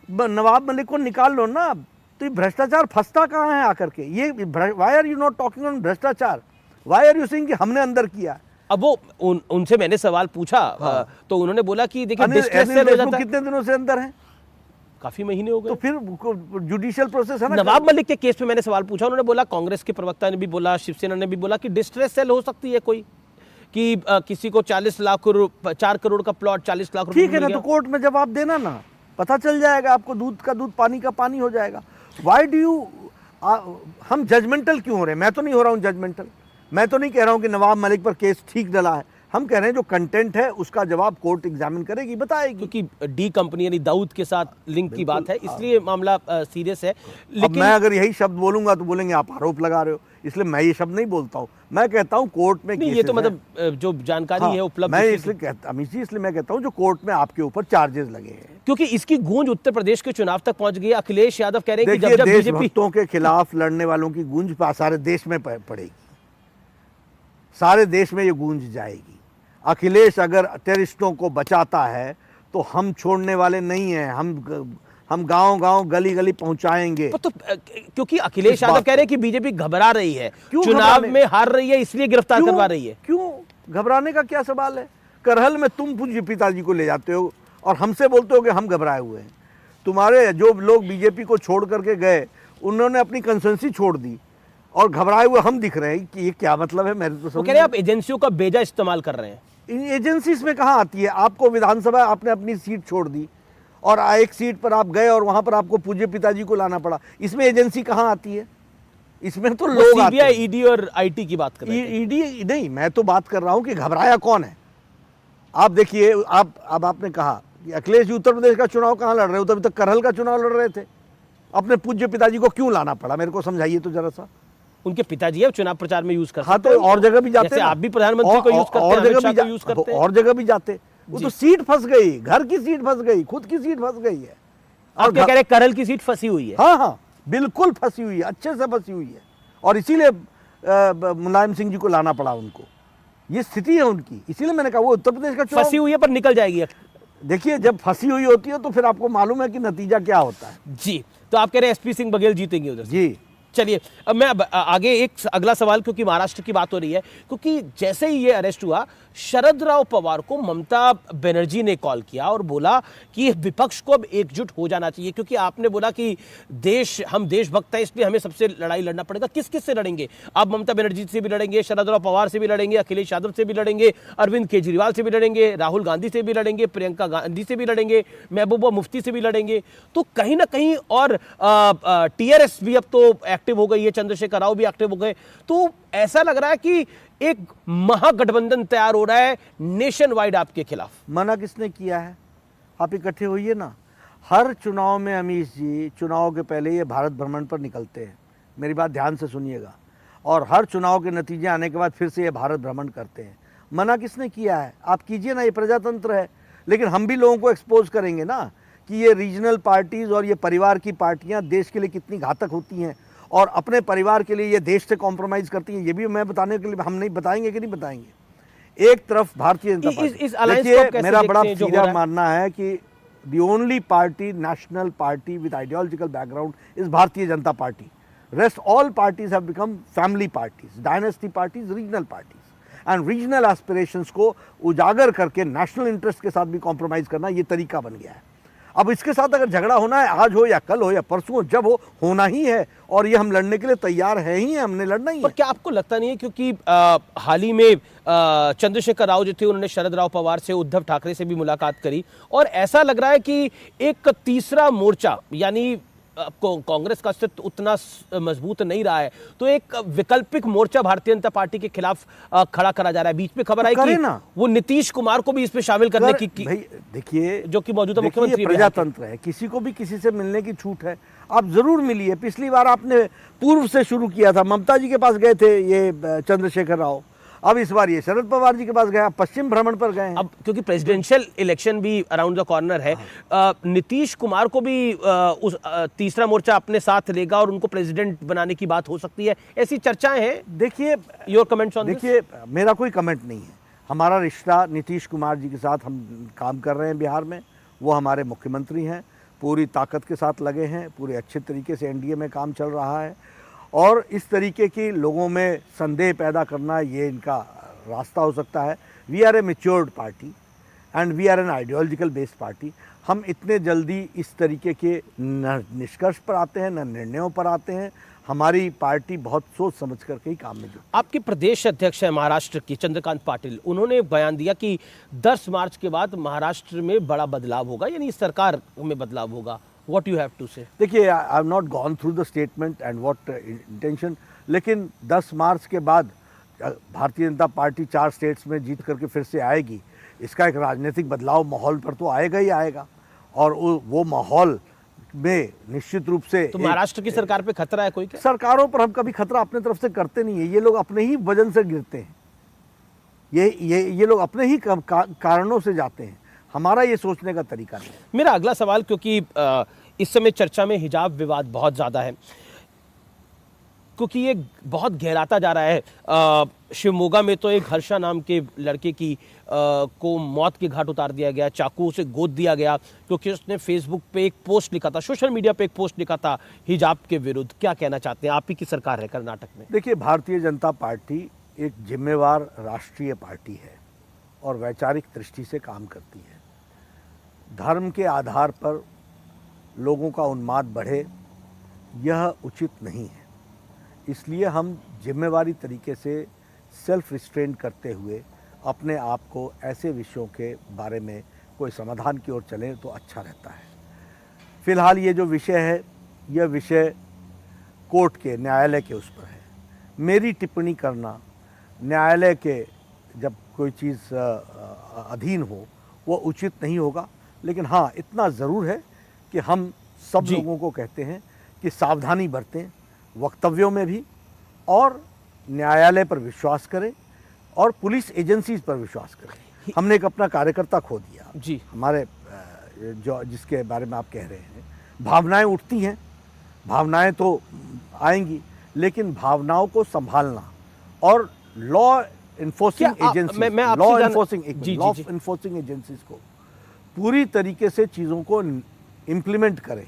S2: नवाब मलिक को निकाल लो ना। तो ये भ्रष्टाचार फंसता कहाँ है आकर के? ये why are you not talking on भ्रष्टाचार? वाई आर यू सेइंग कि हमने अंदर किया?
S1: अब वो उनसे मैंने सवाल पूछा, तो उन्होंने बोला कि देखिए डिस्ट्रेस सेल हो जाता है।
S2: कितने दिनों से अंदर है?
S1: काफी महीने हो गए।
S2: तो फिर जुडिशियल प्रोसेस है ना।
S1: नवाब मलिक के केस में मैंने सवाल पूछा, उन्होंने बोला, कांग्रेस के प्रवक्ता ने भी बोला, शिवसेना ने भी बोला कि डिस्ट्रेस सेल हो सकती है कोई, कि किसी को 40 लाख 4 करोड़ का प्लॉट 40 लाख रुपए।
S2: ठीक है ना, तो कोर्ट में जवाब देना ना, पता चल जाएगा आपको, दूध का दूध पानी का पानी हो जाएगा। वाई डू यू हम जजमेंटल क्यों हो रहे हैं? मैं तो नहीं हो रहा हूँ जजमेंटल। मैं तो नहीं कह रहा हूं कि नवाब मलिक पर केस ठीक डला है। हम कह रहे हैं जो कंटेंट है उसका जवाब कोर्ट एग्जामिन करेगी, बताएगी।
S1: क्योंकि डी कंपनी यानी दाऊद के साथ लिंक की बात है, इसलिए मामला सीरियस है।
S2: लेकिन मैं अगर यही शब्द बोलूंगा तो बोलेंगे आप आरोप लगा रहे हो, इसलिए मैं ये शब्द नहीं बोलता हूं। मैं कहता हूं कोर्ट में
S1: नहीं, ये तो मतलब जो जानकारी है उपलब्ध,
S2: मैं इसलिए कहता हूं जो कोर्ट में आपके ऊपर चार्जेस लगे हैं,
S1: क्योंकि इसकी गूंज उत्तर प्रदेश के चुनाव तक पहुंच गई। अखिलेश यादव कह रहे हैं कि जब
S2: देशभक्तों के खिलाफ लड़ने वालों की गूंज सारे देश में पड़ेगी, सारे देश में ये गूंज जाएगी। अखिलेश अगर टेररिस्टों को बचाता है तो हम छोड़ने वाले नहीं हैं, हम गांव-गांव गली-गली पहुंचाएंगे।
S1: तो क्योंकि अखिलेश यादव कह रहे हैं कि बीजेपी घबरा रही है, चुनाव में हार रही है, इसलिए गिरफ्तार करवा रही है।
S2: क्यों घबराने का क्या सवाल है? करहल में तुम पूज्य पिताजी को ले जाते हो और हमसे बोलते हो कि हम घबराए हुए हैं। तुम्हारे जो लोग बीजेपी को छोड़ करके गए उन्होंने अपनी कंसेंसी छोड़ दी और घबराए हुए हम दिख रहे हैं कि ये क्या मतलब है? मेरे तो समझ
S1: कह रहे हैं आप एजेंसियों का बेजा इस्तेमाल कर रहे हैं।
S2: इन एजेंसीज में कहाँ आती है? आपको विधानसभा आपने अपनी सीट छोड़ दी और एक सीट पर आप गए और वहां पर आपको पूज्य पिताजी को लाना पड़ा। इसमें एजेंसी कहाँ आती है? इसमें तो लोग आते हैं।
S1: सीबीआई, ईडी और आईटी की बात कर रहे हैं।
S2: ईडी नहीं, मैं तो बात कर रहा हूं कि घबराया कौन है। आप देखिए, अब आपने कहा कि अखिलेश जी उत्तर प्रदेश का चुनाव कहाँ लड़ रहे हो, तभी तक करहल का चुनाव लड़ रहे थे। अपने पूज्य पिताजी को क्यों लाना पड़ा, मेरे को समझाइए तो जरा सा।
S1: उनके पिताजी है, चुनाव प्रचार में यूज करते
S2: हाँ, तो और जगह भी जाते
S1: जैसे
S2: ना।
S1: आप भी प्रधानमंत्री को यूज करते हैं,
S2: और
S1: अमित
S2: जगह
S1: शाह
S2: भी
S1: को यूज करते हैं।
S2: और जगह भी जाते। वो तो सीट फंस गई, घर की सीट फंस गई, खुद की सीट फंस गई है।
S1: आप क्या कह रहे हैं, करहल की सीट फंसी हुई है?
S2: हाँ हाँ, बिल्कुल फंसी हुई है, अच्छे से फंसी हुई है। और इसीलिए मुलायम सिंह जी को लाना पड़ा उनको। ये स्थिति है उनकी, इसीलिए मैंने कहा वो उत्तर प्रदेश का चुनाव
S1: फंसी हुई है पर निकल जाएगी।
S2: देखिए, जब फंसी हुई होती है तो फिर आपको मालूम है कि नतीजा क्या होता है।
S1: जी, तो आप कह रहे हैं एसपी सिंह बघेल जीतेंगे उधर से?
S2: जी।
S1: चलिए, अब मैं आगे एक अगला सवाल, क्योंकि महाराष्ट्र की बात हो रही है, क्योंकि जैसे ही ये अरेस्ट हुआ, शरद राव पवार को ममता बनर्जी ने कॉल किया और बोला कि विपक्ष को अब एकजुट हो जाना चाहिए, क्योंकि आपने बोला कि हम देशभक्त हैं, इसलिए हमें सबसे लड़ाई लड़ना पड़ेगा। किस किस से लड़ेंगे आप? ममता बनर्जी से भी लड़ेंगे, शरद राव पवार से भी लड़ेंगे, अखिलेश यादव से भी लड़ेंगे, अरविंद केजरीवाल से भी लड़ेंगे, राहुल गांधी से भी लड़ेंगे, प्रियंका गांधी से भी लड़ेंगे, महबूबा मुफ्ती से भी लड़ेंगे। तो कहीं ना कहीं, और टीआरएस भी अब तो एक्टिव हो गई है, चंद्रशेखर राव भी एक्टिव हो गए। तो ऐसा लग रहा है कि एक महागठबंधन तैयार हो रहा है नेशन वाइड आपके खिलाफ।
S2: मना किसने किया है? आप इकट्ठे होइए ना। हर चुनाव में अमीश जी, चुनाव के पहले ये भारत भ्रमण पर निकलते हैं, मेरी बात ध्यान से सुनिएगा, और हर चुनाव के नतीजे आने के बाद फिर से ये भारत भ्रमण करते हैं। मना किसने किया है? आप कीजिए ना, ये प्रजातंत्र है। लेकिन हम भी लोगों को एक्सपोज करेंगे ना कि ये रीजनल पार्टीज और ये परिवार की पार्टियां देश के लिए कितनी घातक होती हैं, और अपने परिवार के लिए ये देश से कॉम्प्रोमाइज करती है। ये भी मैं बताने के लिए, हम नहीं बताएंगे कि नहीं बताएंगे। एक तरफ भारतीय जनता पार्टी, देखिए मेरा बड़ा सीधा मानना है कि the only party, national party with ideological background is Bharatiya Janata party. Rest all parties have become family parties, dynasty parties, regional parties, and regional aspirations को उजागर करके नेशनल इंटरेस्ट के साथ भी कॉम्प्रोमाइज करना, ये तरीका बन गया है। अब इसके साथ अगर झगड़ा होना है, आज हो या कल हो या परसों हो, जब हो, होना ही है, और ये हम लड़ने के लिए तैयार है ही है, हमने लड़ना ही है।
S1: पर क्या आपको लगता नहीं है, क्योंकि हाल ही में चंद्रशेखर राव जो थे, उन्होंने शरद राव पवार से, उद्धव ठाकरे से भी मुलाकात करी, और ऐसा लग रहा है कि एक तीसरा मोर्चा, यानी कांग्रेस का अस्तित्व उतना मजबूत नहीं रहा है, तो एक वैकल्पिक मोर्चा भारतीय जनता पार्टी के खिलाफ खड़ा करा जा रहा है। बीच में खबर आई कि वो नीतीश कुमार को भी इसमें शामिल करने की
S2: देखिए,
S1: जो कि मौजूदा मुख्यमंत्री,
S2: प्रजातंत्र है, किसी को भी किसी से मिलने की छूट है। आप जरूर मिलिए। पिछली बार आपने पूर्व से शुरू किया था, ममता जी के पास गए थे ये चंद्रशेखर राव, अब इस बार ये शरद पवार जी के पास गए, पश्चिम भ्रमण पर गए हैं।
S1: अब क्योंकि प्रेसिडेंशियल इलेक्शन भी अराउंड द कॉर्नर है, नीतीश कुमार को भी उस तीसरा मोर्चा अपने साथ लेगा और उनको प्रेसिडेंट बनाने की बात हो सकती है, ऐसी चर्चाएं हैं।
S2: देखिए,
S1: योर कमेंट्स ऑन दिस?
S2: देखिए, मेरा कोई कमेंट नहीं है। हमारा रिश्ता नीतीश कुमार जी के साथ, हम काम कर रहे हैं बिहार में, वो हमारे मुख्यमंत्री हैं, पूरी ताकत के साथ लगे हैं, पूरे अच्छे तरीके से एनडीए में काम चल रहा है, और इस तरीके की लोगों में संदेह पैदा करना ये इनका रास्ता हो सकता है। We are a matured party and we are an ideological based party. हम इतने जल्दी इस तरीके के न निष्कर्ष पर आते हैं, न निर्णयों पर आते हैं। हमारी पार्टी बहुत सोच समझ करके ही काम में जुटी।
S1: आपके प्रदेश अध्यक्ष है महाराष्ट्र की चंद्रकांत पाटिल, उन्होंने बयान दिया कि 10 मार्च के बाद महाराष्ट्र में बड़ा बदलाव होगा, यानी सरकार में बदलाव होगा। What you have to say?
S2: देखिए, I have not gone through the statement and what intention, लेकिन 10 मार्च के बाद भारतीय जनता पार्टी 4 स्टेट्स में जीत करके फिर से आएगी, इसका एक राजनीतिक बदलाव माहौल पर तो आएगा ही आएगा, और वो माहौल में निश्चित रूप से।
S1: तो महाराष्ट्र की सरकार पे खतरा है कोई क्या?
S2: सरकारों पर हम कभी खतरा अपने तरफ से करते नहीं है, ये लोग अपने ही वजन से गिरते हैं, ये लोग अपने ही कारणों से जाते हैं। हमारा ये सोचने का तरीका नहीं है।
S1: मेरा अगला सवाल, क्योंकि इस समय चर्चा में हिजाब विवाद बहुत ज़्यादा है, क्योंकि ये बहुत गहराता जा रहा है। शिवमोगा में तो एक हर्षा नाम के लड़के की को मौत के घाट उतार दिया गया, चाकू से गोद दिया गया, क्योंकि उसने फेसबुक पे एक पोस्ट लिखा था, सोशल मीडिया पे एक पोस्ट लिखा था हिजाब के विरुद्ध। क्या कहना चाहते हैं? आप ही की सरकार है कर्नाटक में।
S2: देखिए, भारतीय जनता पार्टी एक जिम्मेवार राष्ट्रीय पार्टी है और वैचारिक दृष्टि से काम करती है। धर्म के आधार पर लोगों का उन्माद बढ़े, यह उचित नहीं है। इसलिए हम जिम्मेवारी तरीके से सेल्फ रिस्ट्रेन करते हुए अपने आप को ऐसे विषयों के बारे में कोई समाधान की ओर चलें तो अच्छा रहता है। फिलहाल ये जो विषय है, यह विषय कोर्ट के, न्यायालय के उस पर है। मेरी टिप्पणी करना न्यायालय के, जब कोई चीज़ अधीन हो, वो उचित नहीं होगा। लेकिन हाँ, इतना ज़रूर है कि हम सब लोगों को कहते हैं कि सावधानी बरतें वक्तव्यों में भी, और न्यायालय पर विश्वास करें और पुलिस एजेंसीज पर विश्वास करें। हमने एक अपना कार्यकर्ता खो दिया
S1: जी,
S2: हमारे जो जिसके बारे में आप कह रहे हैं। भावनाएं उठती हैं, भावनाएं तो आएंगी, लेकिन भावनाओं को संभालना और law enforcing agency, law enforcing agencies को पूरी तरीके से चीज़ों को इम्प्लीमेंट करें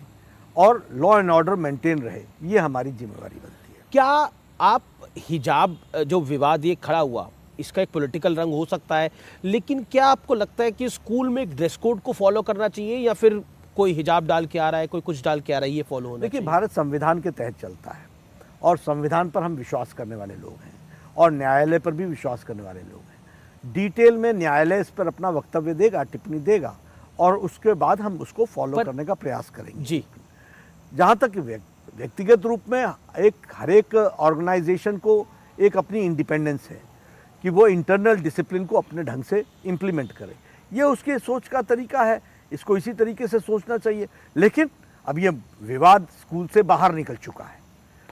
S2: और लॉ एंड ऑर्डर मेंटेन रहे, ये हमारी जिम्मेवारी बनती है।
S1: क्या आप हिजाब जो विवाद ये खड़ा हुआ, इसका एक पॉलिटिकल रंग हो सकता है, लेकिन क्या आपको लगता है कि स्कूल में एक ड्रेस कोड को फॉलो करना चाहिए, या फिर कोई हिजाब डाल के आ रहा है, कोई कुछ डाल के आ रहा है, ये फॉलो होना चाहिए?
S2: देखिए, भारत संविधान के तहत चलता है और संविधान पर हम विश्वास करने वाले लोग हैं और न्यायालय पर भी विश्वास करने वाले लोग हैं। डिटेल में न्यायालय इस पर अपना वक्तव्य देगा, टिप्पणी देगा, और उसके बाद हम उसको फॉलो करने का प्रयास करेंगे
S1: जी।
S2: जहाँ तक व्यक्तिगत रूप में हर एक ऑर्गेनाइजेशन को एक अपनी इंडिपेंडेंस है कि वो इंटरनल डिसिप्लिन को अपने ढंग से इम्प्लीमेंट करे। ये उसके सोच का तरीका है, इसको इसी तरीके से सोचना चाहिए। लेकिन अब ये विवाद स्कूल से बाहर निकल चुका है,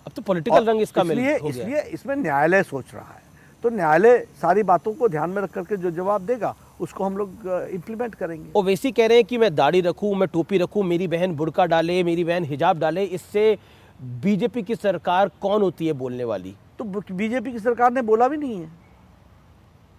S1: अब तो पॉलिटिकल रंग इसका
S2: इसलिए इसमें न्यायालय सोच रहा है। तो न्यायालय सारी बातों को ध्यान में रख करके जो जवाब देगा उसको हम लोग इम्प्लीमेंट करेंगे।
S1: और वैसे कह रहे हैं कि मैं दाढ़ी रखूं, मैं टोपी रखूं, मेरी बहन बुर्का डाले, मेरी बहन हिजाब डाले, इससे बीजेपी की सरकार कौन होती है बोलने वाली?
S2: तो बीजेपी की सरकार ने बोला भी नहीं है,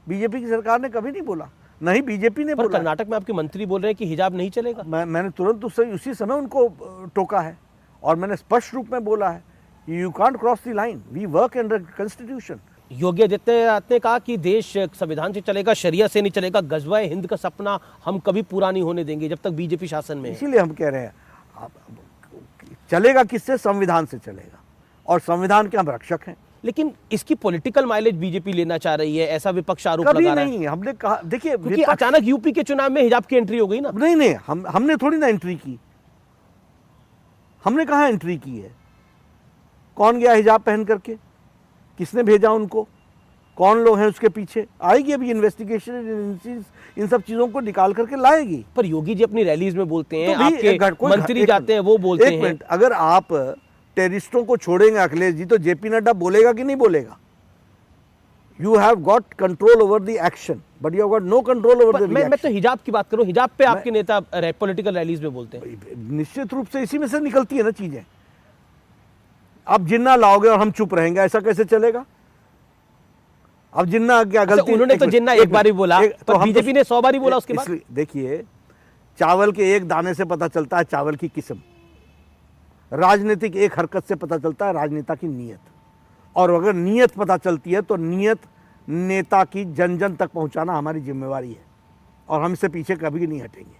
S2: बीजेपी की सरकार ने कभी नहीं बोला, नहीं बीजेपी ने बोला।
S1: कर्नाटक में आपके मंत्री बोल रहे हैं कि हिजाब नहीं चलेगा।
S2: मैंने तुरंत उसी समय उनको टोका है और मैंने स्पष्ट रूप में बोला है कि you can't cross the line, we work under constitution.
S1: Yogi Adityanath ने कहा कि देश संविधान से चलेगा, शरिया से नहीं चलेगा, गजवाए हिंद का सपना हम कभी पूरा नहीं होने देंगे जब तक बीजेपी शासन में है।
S2: इसीलिए हम कह रहे हैं चलेगा किससे? संविधान से चलेगा, और संविधान के हम रक्षक हैं।
S1: लेकिन इसकी पॉलिटिकल माइलेज बीजेपी लेना चाह रही है, ऐसा विपक्ष आरोप लगा रहा है।
S2: कभी नहीं, हमने कहा, देखिए,
S1: क्योंकि अचानक यूपी के चुनाव में हिजाब की एंट्री हो गई ना।
S2: नहीं, हमने थोड़ी ना एंट्री की, हमने कहाँ एंट्री की है? कौन गया हिजाब पहन करके? किसने भेजा उनको? कौन लोग हैं उसके पीछे? आएगी अभी इन्वेस्टिगेशन, इन सब चीजों को निकाल करके लाएगी।
S1: पर योगी जी अपनी रैलीज में बोलते हैं, आपके मंत्री जाते हैं वो बोलते हैं।
S2: एक मिनट, अगर आप टेररिस्टों को छोड़ेंगे अखिलेश जी, तो जेपी नड्डा बोलेगा कि नहीं बोलेगा? You have got control over the action, but you have got no control over the
S1: मैं तो हिजाब की बात करूं, हिजाब पे आपके नेता पॉलिटिकल रैलीज में बोलते हैं।
S2: निश्चित रूप से इसी में से निकलती है ना चीजें। अब जिन्ना लाओगे और हम चुप रहेंगे, ऐसा कैसे चलेगा? अब जिन्ना क्या गलती?
S1: उन्होंने तो जिन्ना एक बार ही बोला, तो बीजेपी ने 100 बार ही बोला उसके बाद।
S2: देखिए, चावल के एक दाने से पता चलता है चावल की किस्म, राजनीतिक एक हरकत से पता चलता है राजनेता की नीयत, और अगर नीयत पता चलती है तो नीयत नेता की जन जन तक पहुंचाना हमारी जिम्मेवारी है, और हम इससे पीछे कभी नहीं हटेंगे,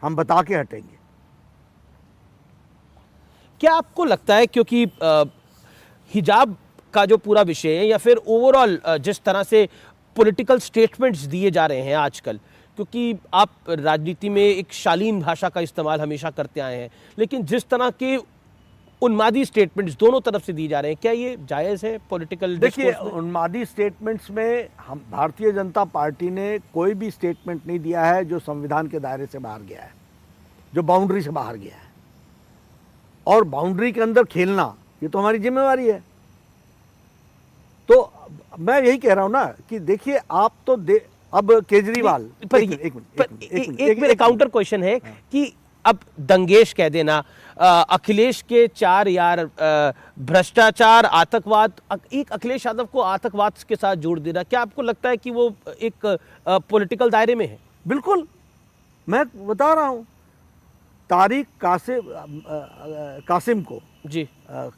S2: हम बता के हटेंगे।
S1: क्या आपको लगता है, क्योंकि हिजाब का जो पूरा विषय है, या फिर ओवरऑल जिस तरह से पॉलिटिकल स्टेटमेंट्स दिए जा रहे हैं आजकल, क्योंकि आप राजनीति में एक शालीन भाषा का इस्तेमाल हमेशा करते आए हैं, लेकिन जिस तरह के उन्मादी स्टेटमेंट्स दोनों तरफ से दिए जा रहे हैं, क्या ये जायज़ है पॉलिटिकल?
S2: देखिए, उन्मादी स्टेटमेंट्स में हम भारतीय जनता पार्टी ने कोई भी स्टेटमेंट नहीं दिया है जो संविधान के दायरे से बाहर गया है, जो बाउंड्री से बाहर गया है, और बाउंड्री के अंदर खेलना ये तो हमारी जिम्मेवारी है। तो मैं यही कह रहा हूं ना कि देखिए, आप तो अब केजरीवाल,
S1: एक मेरा काउंटर क्वेश्चन है कि अब दंगेश कह देना, अखिलेश के 4 यार भ्रष्टाचार, आतंकवाद, एक अखिलेश यादव को आतंकवाद के साथ जोड़ देना, क्या आपको लगता है कि वो एक पॉलिटिकल दायरे में है?
S2: बिल्कुल, मैं बता रहा हूं, तारिक कासिम को
S1: जी,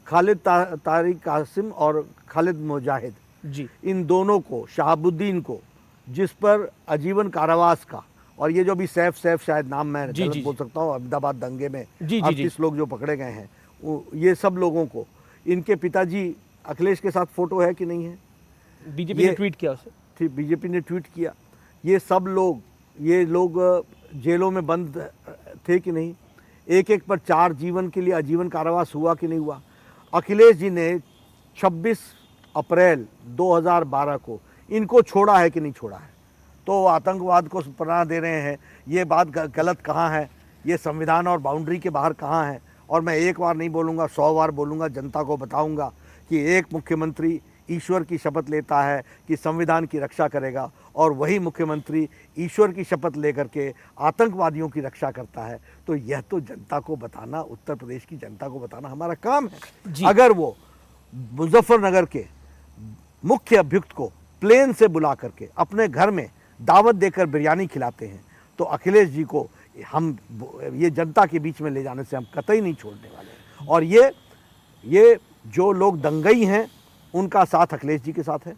S2: खालिद तारिक कासिम और खालिद मुजाहिद
S1: जी,
S2: इन दोनों को, शहाबुद्दीन को, जिस पर आजीवन कारावास का, और ये जो भी सैफ शायद नाम मैं गलत बोल सकता हूँ, अहमदाबाद दंगे में 38 लोग जो पकड़े गए हैं, ये सब लोगों को, इनके पिताजी अखिलेश के साथ फोटो है कि नहीं है?
S1: बीजेपी ने ट्वीट किया उसे।
S2: ठीक, बीजेपी ने ट्वीट किया। ये सब लोग, ये लोग जेलों में बंद थे कि नहीं? एक एक पर 4 जीवन के लिए आजीवन कारावास हुआ कि नहीं हुआ। अखिलेश जी ने 26 अप्रैल 2012 को इनको छोड़ा है कि नहीं छोड़ा है। तो आतंकवाद को पनाह दे रहे हैं, ये बात गलत कहाँ है, ये संविधान और बाउंड्री के बाहर कहाँ है। और मैं एक बार नहीं बोलूँगा, 100 बार बोलूँगा, जनता को बताऊँगा कि एक मुख्यमंत्री ईश्वर की शपथ लेता है कि संविधान की रक्षा करेगा और वही मुख्यमंत्री ईश्वर की शपथ लेकर के आतंकवादियों की रक्षा करता है। तो यह तो जनता को बताना, उत्तर प्रदेश की जनता को बताना हमारा काम है। अगर वो मुजफ्फरनगर के मुख्य अभियुक्त को प्लेन से बुला करके अपने घर में दावत देकर बिरयानी खिलाते हैं तो अखिलेश जी को हम ये जनता के बीच में ले जाने से हम कतई नहीं छोड़ने वाले। और ये जो लोग दंगई हैं उनका साथ अखिलेश जी के साथ है,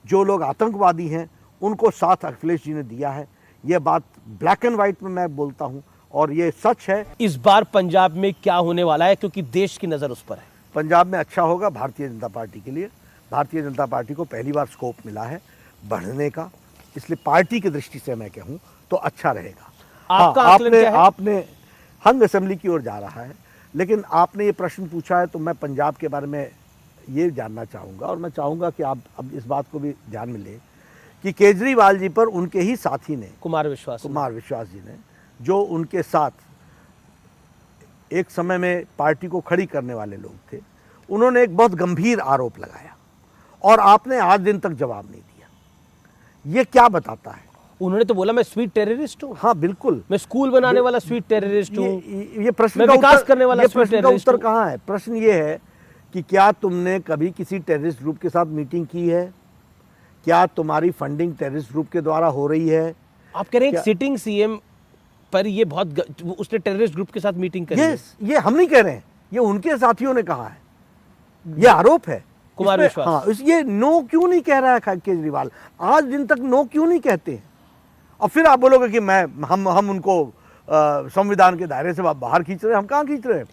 S2: जो लोग आतंकवादी हैं उनको साथ अखिलेश जी ने दिया है। ये बात ब्लैक एंड वाइट में मैं बोलता हूँ और ये सच है।
S1: इस बार पंजाब में क्या होने वाला है, क्योंकि देश की नज़र उस पर है?
S2: पंजाब में अच्छा होगा भारतीय जनता पार्टी के लिए। भारतीय जनता पार्टी को पहली बार स्कोप मिला है बढ़ने का, इसलिए पार्टी की दृष्टि से मैं कहूँ तो अच्छा रहेगा।
S1: आपका आकलन क्या है?
S2: आपने हंग असेंबली की ओर जा रहा है, लेकिन आपने ये प्रश्न पूछा है तो मैं पंजाब के बारे में ये जानना चाहूँगा और मैं चाहूँगा कि आप अब इस बात को भी ध्यान में लें कि केजरीवाल जी पर उनके ही साथी ने, कुमार विश्वास जी ने, जो उनके साथ एक समय में पार्टी को खड़ी करने वाले लोग थे, उन्होंने एक बहुत गंभीर आरोप लगाया और आपने आज दिन तक जवाब नहीं दिया। ये क्या बताता है?
S1: उन्होंने तो बोला मैं स्वीट टेररिस्ट हूँ।
S2: हाँ बिल्कुल,
S1: मैं स्कूल बनाने वाला स्वीट टेररिस्ट हूँ।
S2: ये प्रश्न का
S1: विकास करने वाला स्वीट टेररिस्ट
S2: उत्तर कहाँ है? प्रश्न ये है कि क्या तुमने कभी किसी टेररिस्ट ग्रुप के साथ मीटिंग की है? क्या तुम्हारी फंडिंग टेररिस्ट ग्रुप के द्वारा हो रही है?
S1: आप कह रहे हैं सिटिंग सीएम पर ये बहुत उसने टेररिस्ट ग्रुप के साथ मीटिंग करी है?
S2: ये हम नहीं कह रहे हैं, ये उनके साथियों ने कहा है, ये आरोप है
S1: कुमार विश्वास।
S2: हाँ, ये नो क्यों नहीं कह रहा है केजरीवाल? आज दिन तक नो क्यों नहीं कहते हैं? और फिर आप बोलोगे कि हम उनको संविधान के दायरे से बाहर खींच रहे हैं। हम कहाँ खींच रहे हैं?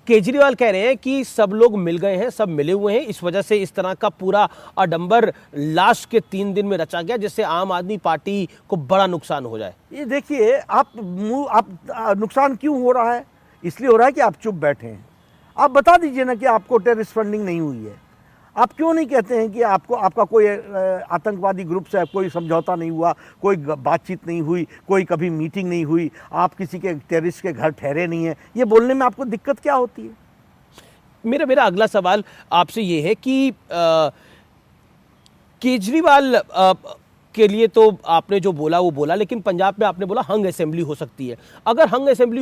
S1: केजरीवाल कह रहे हैं कि सब लोग मिल गए हैं, सब मिले हुए हैं, इस वजह से इस तरह का पूरा आडंबर लास्ट के 3 दिन में रचा गया जिससे आम आदमी पार्टी को बड़ा नुकसान हो जाए।
S2: ये देखिए, आप नुकसान क्यों हो रहा है? इसलिए हो रहा है कि आप चुप बैठे हैं। आप बता दीजिए ना कि आपको टेररिस्ट फंडिंग नहीं हुई है। आप क्यों नहीं कहते हैं कि आपका कोई आतंकवादी ग्रुप से कोई समझौता नहीं हुआ, कोई बातचीत नहीं हुई, कोई कभी मीटिंग नहीं हुई, आप किसी के टेररिस्ट के घर ठहरे नहीं हैं? ये बोलने में आपको दिक्कत क्या होती है?
S1: मेरा अगला सवाल आपसे ये है कि केजरीवाल के लिए तो आपने जो बोला वो बोला, लेकिन पंजाब में आपने बोला हंग असेंबली हो सकती है। अगर हंग असेंबली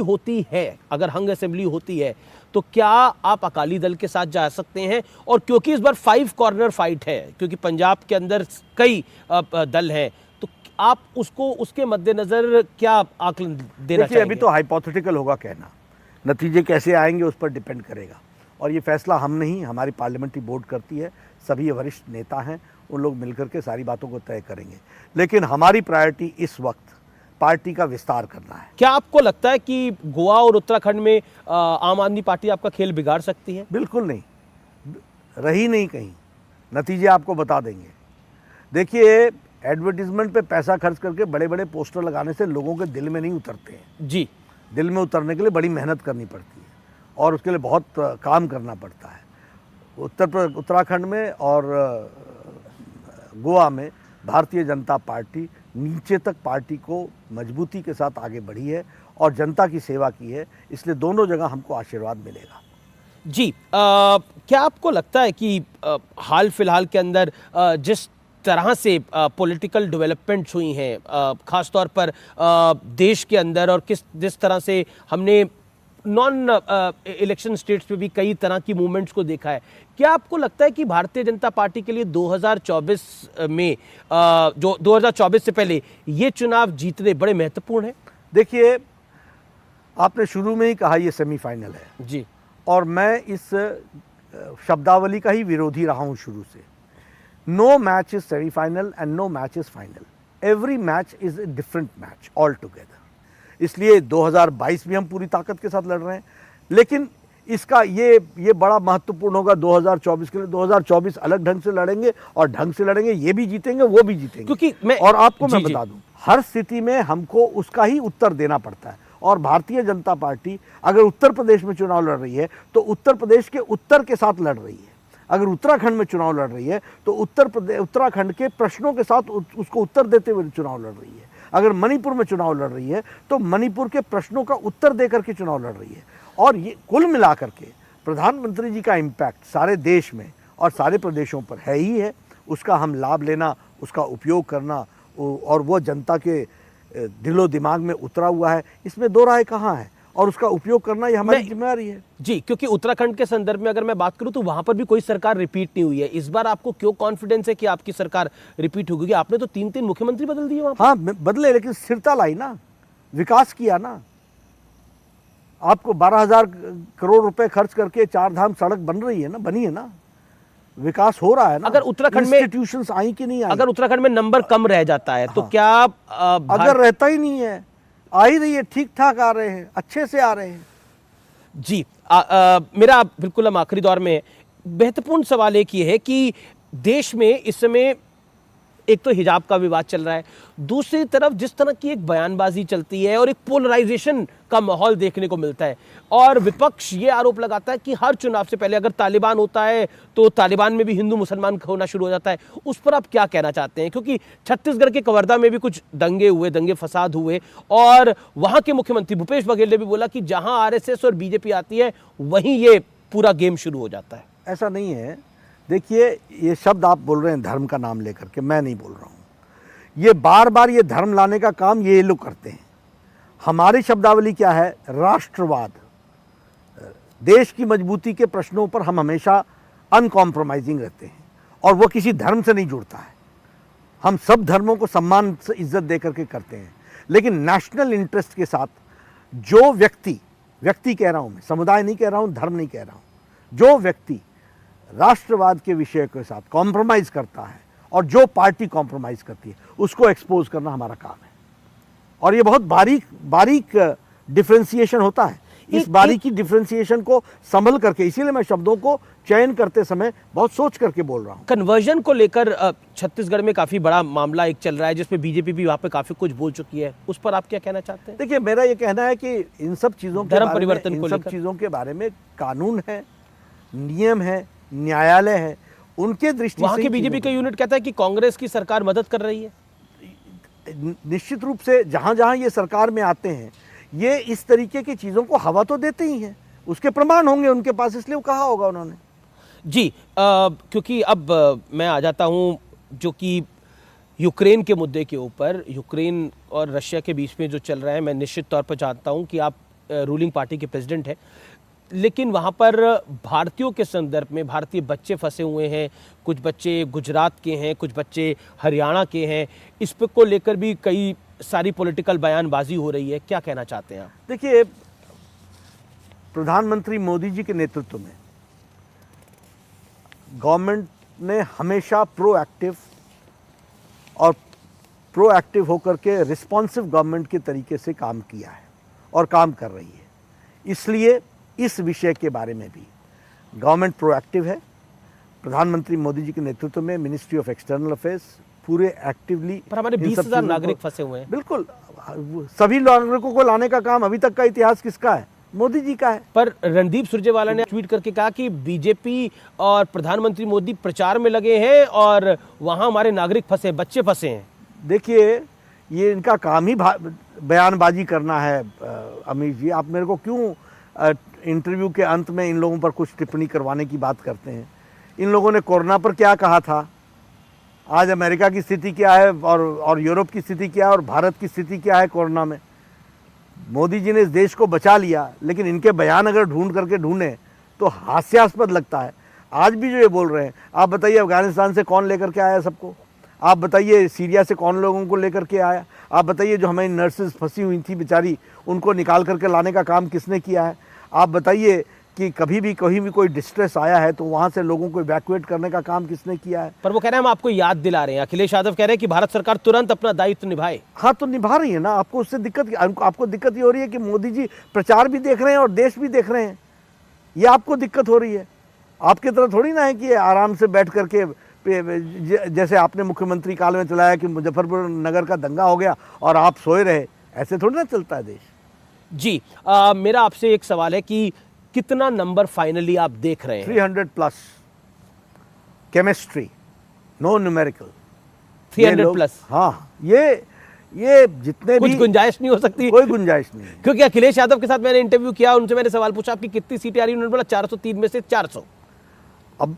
S1: होती है तो क्या आप अकाली दल के साथ जा सकते हैं? और क्योंकि इस बार 5 कॉर्नर फाइट है, क्योंकि पंजाब के अंदर कई दल हैं, तो आप उसके मद्देनजर क्या आकलन देना चाहेंगे?
S2: अभी तो हाइपोथेटिकल होगा कहना, नतीजे कैसे आएंगे उस पर डिपेंड करेगा। और ये फैसला हम नहीं, हमारी पार्लियामेंट्री बोर्ड करती है, सभी वरिष्ठ नेता हैं, उन लोग मिलकर के सारी बातों को तय करेंगे। लेकिन हमारी प्रायोरिटी इस वक्त पार्टी का विस्तार करना है।
S1: क्या आपको लगता है कि गोवा और उत्तराखंड में आम आदमी पार्टी आपका खेल बिगाड़ सकती है?
S2: बिल्कुल नहीं, रही नहीं कहीं, नतीजे आपको बता देंगे। देखिए, एडवर्टीजमेंट पे पैसा खर्च करके बड़े बड़े पोस्टर लगाने से लोगों के दिल में नहीं उतरते हैं
S1: जी।
S2: दिल में उतरने के लिए बड़ी मेहनत करनी पड़ती है और उसके लिए बहुत काम करना पड़ता है। उत्तराखंड में और गोवा में भारतीय जनता पार्टी नीचे तक पार्टी को मजबूती के साथ आगे बढ़ी है और जनता की सेवा की है, इसलिए दोनों जगह हमको आशीर्वाद मिलेगा।
S1: जी, क्या आपको लगता है कि हाल फिलहाल के अंदर जिस तरह से पॉलिटिकल डेवलपमेंट्स हुई हैं, ख़ास तौर पर देश के अंदर, और जिस तरह से हमने नॉन इलेक्शन स्टेट्स पे भी कई तरह की मूवमेंट्स को देखा है, क्या आपको लगता है कि भारतीय जनता पार्टी के लिए 2024 में जो 2024 से पहले ये चुनाव जीतने बड़े महत्वपूर्ण हैं?
S2: देखिए, आपने शुरू में ही कहा ये सेमीफाइनल है
S1: जी,
S2: और मैं इस शब्दावली का ही विरोधी रहा हूँ शुरू से। No match is semifinal and no match is final. Every match is a different match altogether. इसलिए 2022 में हम पूरी ताकत के साथ लड़ रहे हैं, लेकिन इसका ये बड़ा महत्वपूर्ण होगा 2024 के लिए। 2024 अलग ढंग से लड़ेंगे और ढंग से लड़ेंगे, ये भी जीतेंगे वो भी जीतेंगे।
S1: क्योंकि
S2: और आपको मैं बता दूं, हर स्थिति में हमको उसका ही उत्तर देना पड़ता है और भारतीय जनता पार्टी अगर उत्तर प्रदेश में चुनाव लड़ रही है तो उत्तर प्रदेश के उत्तर के साथ लड़ रही है। अगर उत्तराखंड में चुनाव लड़ रही है तो उत्तराखंड के प्रश्नों के साथ उसको उत्तर देते हुए चुनाव लड़ रही है। अगर मणिपुर में चुनाव लड़ रही है तो मणिपुर के प्रश्नों का उत्तर देकर के चुनाव लड़ रही है। और ये कुल मिलाकर के प्रधानमंत्री जी का इम्पैक्ट सारे देश में और सारे प्रदेशों पर है ही है। उसका हम लाभ लेना, उसका उपयोग करना और वो जनता के दिलो दिमाग में उतरा हुआ है, इसमें दो राय कहाँ है। और उसका उपयोग करना ये हमारी जिम्मेदारी है
S1: जी। क्योंकि उत्तराखंड के संदर्भ में अगर मैं बात करूं तो वहां पर भी कोई सरकार रिपीट नहीं हुई है। इस बार आपको क्यों कॉन्फिडेंस है कि आपकी सरकार रिपीट होगी? आपने तो 3-3 मुख्यमंत्री बदल दिए वहां पर।
S2: हाँ बदले, लेकिन स्थिरता लाई ना, विकास किया ना। आपको 12,000 करोड़ रुपए खर्च करके 4 धाम सड़क बन रही है ना, बनी है ना, विकास हो रहा है ना।
S1: अगर उत्तराखंड में
S2: इंस्टीट्यूशंस आई कि नहीं आई?
S1: अगर उत्तराखंड में नंबर कम रह जाता है तो क्या
S2: अगर रहता ही नहीं है, आ ही रही है, ठीक ठाक आ रहे हैं, अच्छे से आ रहे हैं
S1: जी। मेरा बिल्कुल हम आखिरी दौर में महत्वपूर्ण सवाल एक ये है कि देश में इस समय एक तो हिजाब का विवाद चल रहा है, दूसरी तरफ जिस तरह की एक बयानबाजी चलती है और एक पोलराइजेशन का माहौल देखने को मिलता है, और विपक्ष ये आरोप लगाता है कि हर चुनाव से पहले अगर तालिबान होता है तो तालिबान में भी हिंदू मुसलमान होना शुरू हो जाता है। उस पर आप क्या कहना चाहते हैं? क्योंकि छत्तीसगढ़ के कवर्धा में भी कुछ दंगे फसाद हुए और वहां के मुख्यमंत्री भूपेश बघेल ने भी बोला कि जहां आरएसएस और बीजेपी आती है वहीं ये पूरा गेम शुरू हो जाता है।
S2: ऐसा नहीं है। देखिए, ये शब्द आप बोल रहे हैं धर्म का नाम लेकर के, मैं नहीं बोल रहा हूँ। ये बार बार ये धर्म लाने का काम ये लोग करते हैं। हमारी शब्दावली क्या है? राष्ट्रवाद। देश की मजबूती के प्रश्नों पर हम हमेशा अनकॉम्प्रोमाइजिंग रहते हैं और वो किसी धर्म से नहीं जुड़ता है। हम सब धर्मों को सम्मान से इज्जत दे करके करते हैं, लेकिन नेशनल इंटरेस्ट के साथ जो व्यक्ति कह रहा हूँ मैं, समुदाय नहीं कह रहा हूँ, धर्म नहीं कह रहा हूँ, जो व्यक्ति राष्ट्रवाद के विषय के साथ कॉम्प्रोमाइज़ करता है और जो पार्टी कॉम्प्रोमाइज़ करती है उसको एक्सपोज करना हमारा काम है। और ये बहुत बारीक डिफ्रेंसिएशन होता है। इस बारीकी डिफ्रेंसिएशन को संभल करके, इसीलिए मैं शब्दों को चयन करते समय बहुत सोच करके बोल रहा हूँ।
S1: कन्वर्जन को लेकर छत्तीसगढ़ में काफी बड़ा मामला एक चल रहा है जिसमें बीजेपी भी वहां पे काफी कुछ बोल चुकी है, उस पर आप क्या कहना चाहते हैं?
S2: देखिए, मेरा ये कहना है कि इन सब चीज़ों के बारे में कानून है, नियम है, न्यायालय है, उनके दृष्टि से
S1: वहां के बीजेपी का यूनिट कहता है कि कांग्रेस की सरकार मदद कर रही है।
S2: निश्चित रूप से जहां जहां ये सरकार में आते हैं ये इस तरीके की चीज़ों को हवा तो देते ही हैं, उसके प्रमाण होंगे उनके पास, इसलिए वो कहा होगा उन्होंने
S1: जी। क्योंकि अब मैं आ जाता हूं जो कि यूक्रेन के मुद्दे के ऊपर, यूक्रेन और रशिया के बीच में जो चल रहा है। मैं निश्चित तौर पर जानता हूं कि आप रूलिंग पार्टी के प्रेसिडेंट हैं, लेकिन वहाँ पर भारतीयों के संदर्भ में भारतीय बच्चे फंसे हुए हैं, कुछ बच्चे गुजरात के हैं, कुछ बच्चे हरियाणा के हैं। इस पे को लेकर भी कई सारी पॉलिटिकल बयानबाजी हो रही है, क्या कहना चाहते हैं आप?
S2: देखिए, प्रधानमंत्री मोदी जी के नेतृत्व में गवर्नमेंट ने हमेशा प्रोएक्टिव होकर के रिस्पॉन्सिव गवर्नमेंट के तरीके से काम किया है और काम कर रही है। इसलिए इस विषय के बारे में भी गवर्नमेंट प्रोएक्टिव है। प्रधानमंत्री मोदी जी के नेतृत्व में मिनिस्ट्री ऑफ एक्सटर्नल अफेयर्स पूरे एक्टिवली।
S1: पर हमारे 20,000 नागरिक फंसे हुए हैं।
S2: बिल्कुल, सभी नागरिकों को लाने का काम अभी तक का इतिहास किसका है? मोदी जी का है।
S1: पर रणदीप सुरजेवाला ने ट्वीट करके कहा कि बीजेपी और प्रधानमंत्री मोदी प्रचार में लगे हैं और वहां हमारे नागरिक फंसे, बच्चे फंसे हैं।
S2: देखिए, ये इनका काम ही बयानबाजी करना है। अमित जी, आप मेरे को क्यों इंटरव्यू के अंत में इन लोगों पर कुछ टिप्पणी करवाने की बात करते हैं? इन लोगों ने कोरोना पर क्या कहा था, आज अमेरिका की स्थिति क्या है और यूरोप की स्थिति क्या है और भारत की स्थिति क्या है कोरोना में। मोदी जी ने इस देश को बचा लिया, लेकिन इनके बयान अगर ढूंढ करके ढूंढें तो हास्यास्पद लगता है। आज भी जो ये बोल रहे हैं, आप बताइए अफगानिस्तान से कौन लेकर के आया सबको? आप बताइए सीरिया से कौन लोगों को लेकर के आया? आप बताइए जो हमारी नर्सेज फंसी हुई थी बेचारी, उनको निकाल करके लाने का काम किसने किया है? आप बताइए कि कहीं भी कोई डिस्ट्रेस आया है तो वहाँ से लोगों को इवैक्यूएट करने का काम किसने किया है?
S1: पर वो कह रहे हैं हम आपको याद दिला रहे हैं। अखिलेश यादव कह रहे हैं कि भारत सरकार तुरंत अपना दायित्व निभाए।
S2: हाँ, तो निभा रही है ना। आपको उससे आपको दिक्कत ये हो रही है कि मोदी जी प्रचार भी देख रहे हैं और देश भी देख रहे हैं, ये आपको दिक्कत हो रही है। आपकी तरह थोड़ी ना है कि आराम से बैठ करके, जैसे आपने मुख्यमंत्री काल में चलाया कि मुजफ्फरपुर नगर का दंगा हो गया और आप सोए रहे, ऐसे थोड़ी ना चलता है देश।
S1: जी मेरा आपसे एक सवाल है कि कितना नंबर फाइनली आप देख रहे हैं?
S2: 300 plus chemistry, no numerical.
S1: 300 plus?
S2: हाँ, ये जितने
S1: कुछ
S2: भी
S1: गुंजाइश नहीं हो सकती?
S2: कोई गुंजाइश नहीं है।
S1: क्योंकि अखिलेश यादव के साथ मैंने इंटरव्यू किया, उनसे मैंने सवाल पूछा आपकी कितनी सीटें आ रही, उन्होंने बोला 403 में से 400।
S2: अब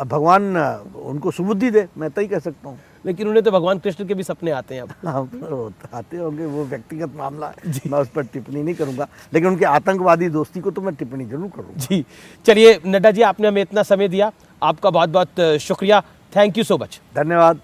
S2: भगवान उनको सुबुद्धि दे, मैं तो ही कह सकता हूँ।
S1: लेकिन उन्हें तो भगवान कृष्ण के भी सपने आते हैं अब।
S2: हाँ, तो आते होंगे, वो व्यक्तिगत मामला है, मैं उस पर टिप्पणी नहीं करूंगा, लेकिन उनके आतंकवादी दोस्ती को तो मैं टिप्पणी जरूर करूंगा।
S1: जी चलिए नड्डा जी, आपने हमें इतना समय दिया, आपका बहुत बहुत शुक्रिया। Thank you so much.
S2: धन्यवाद।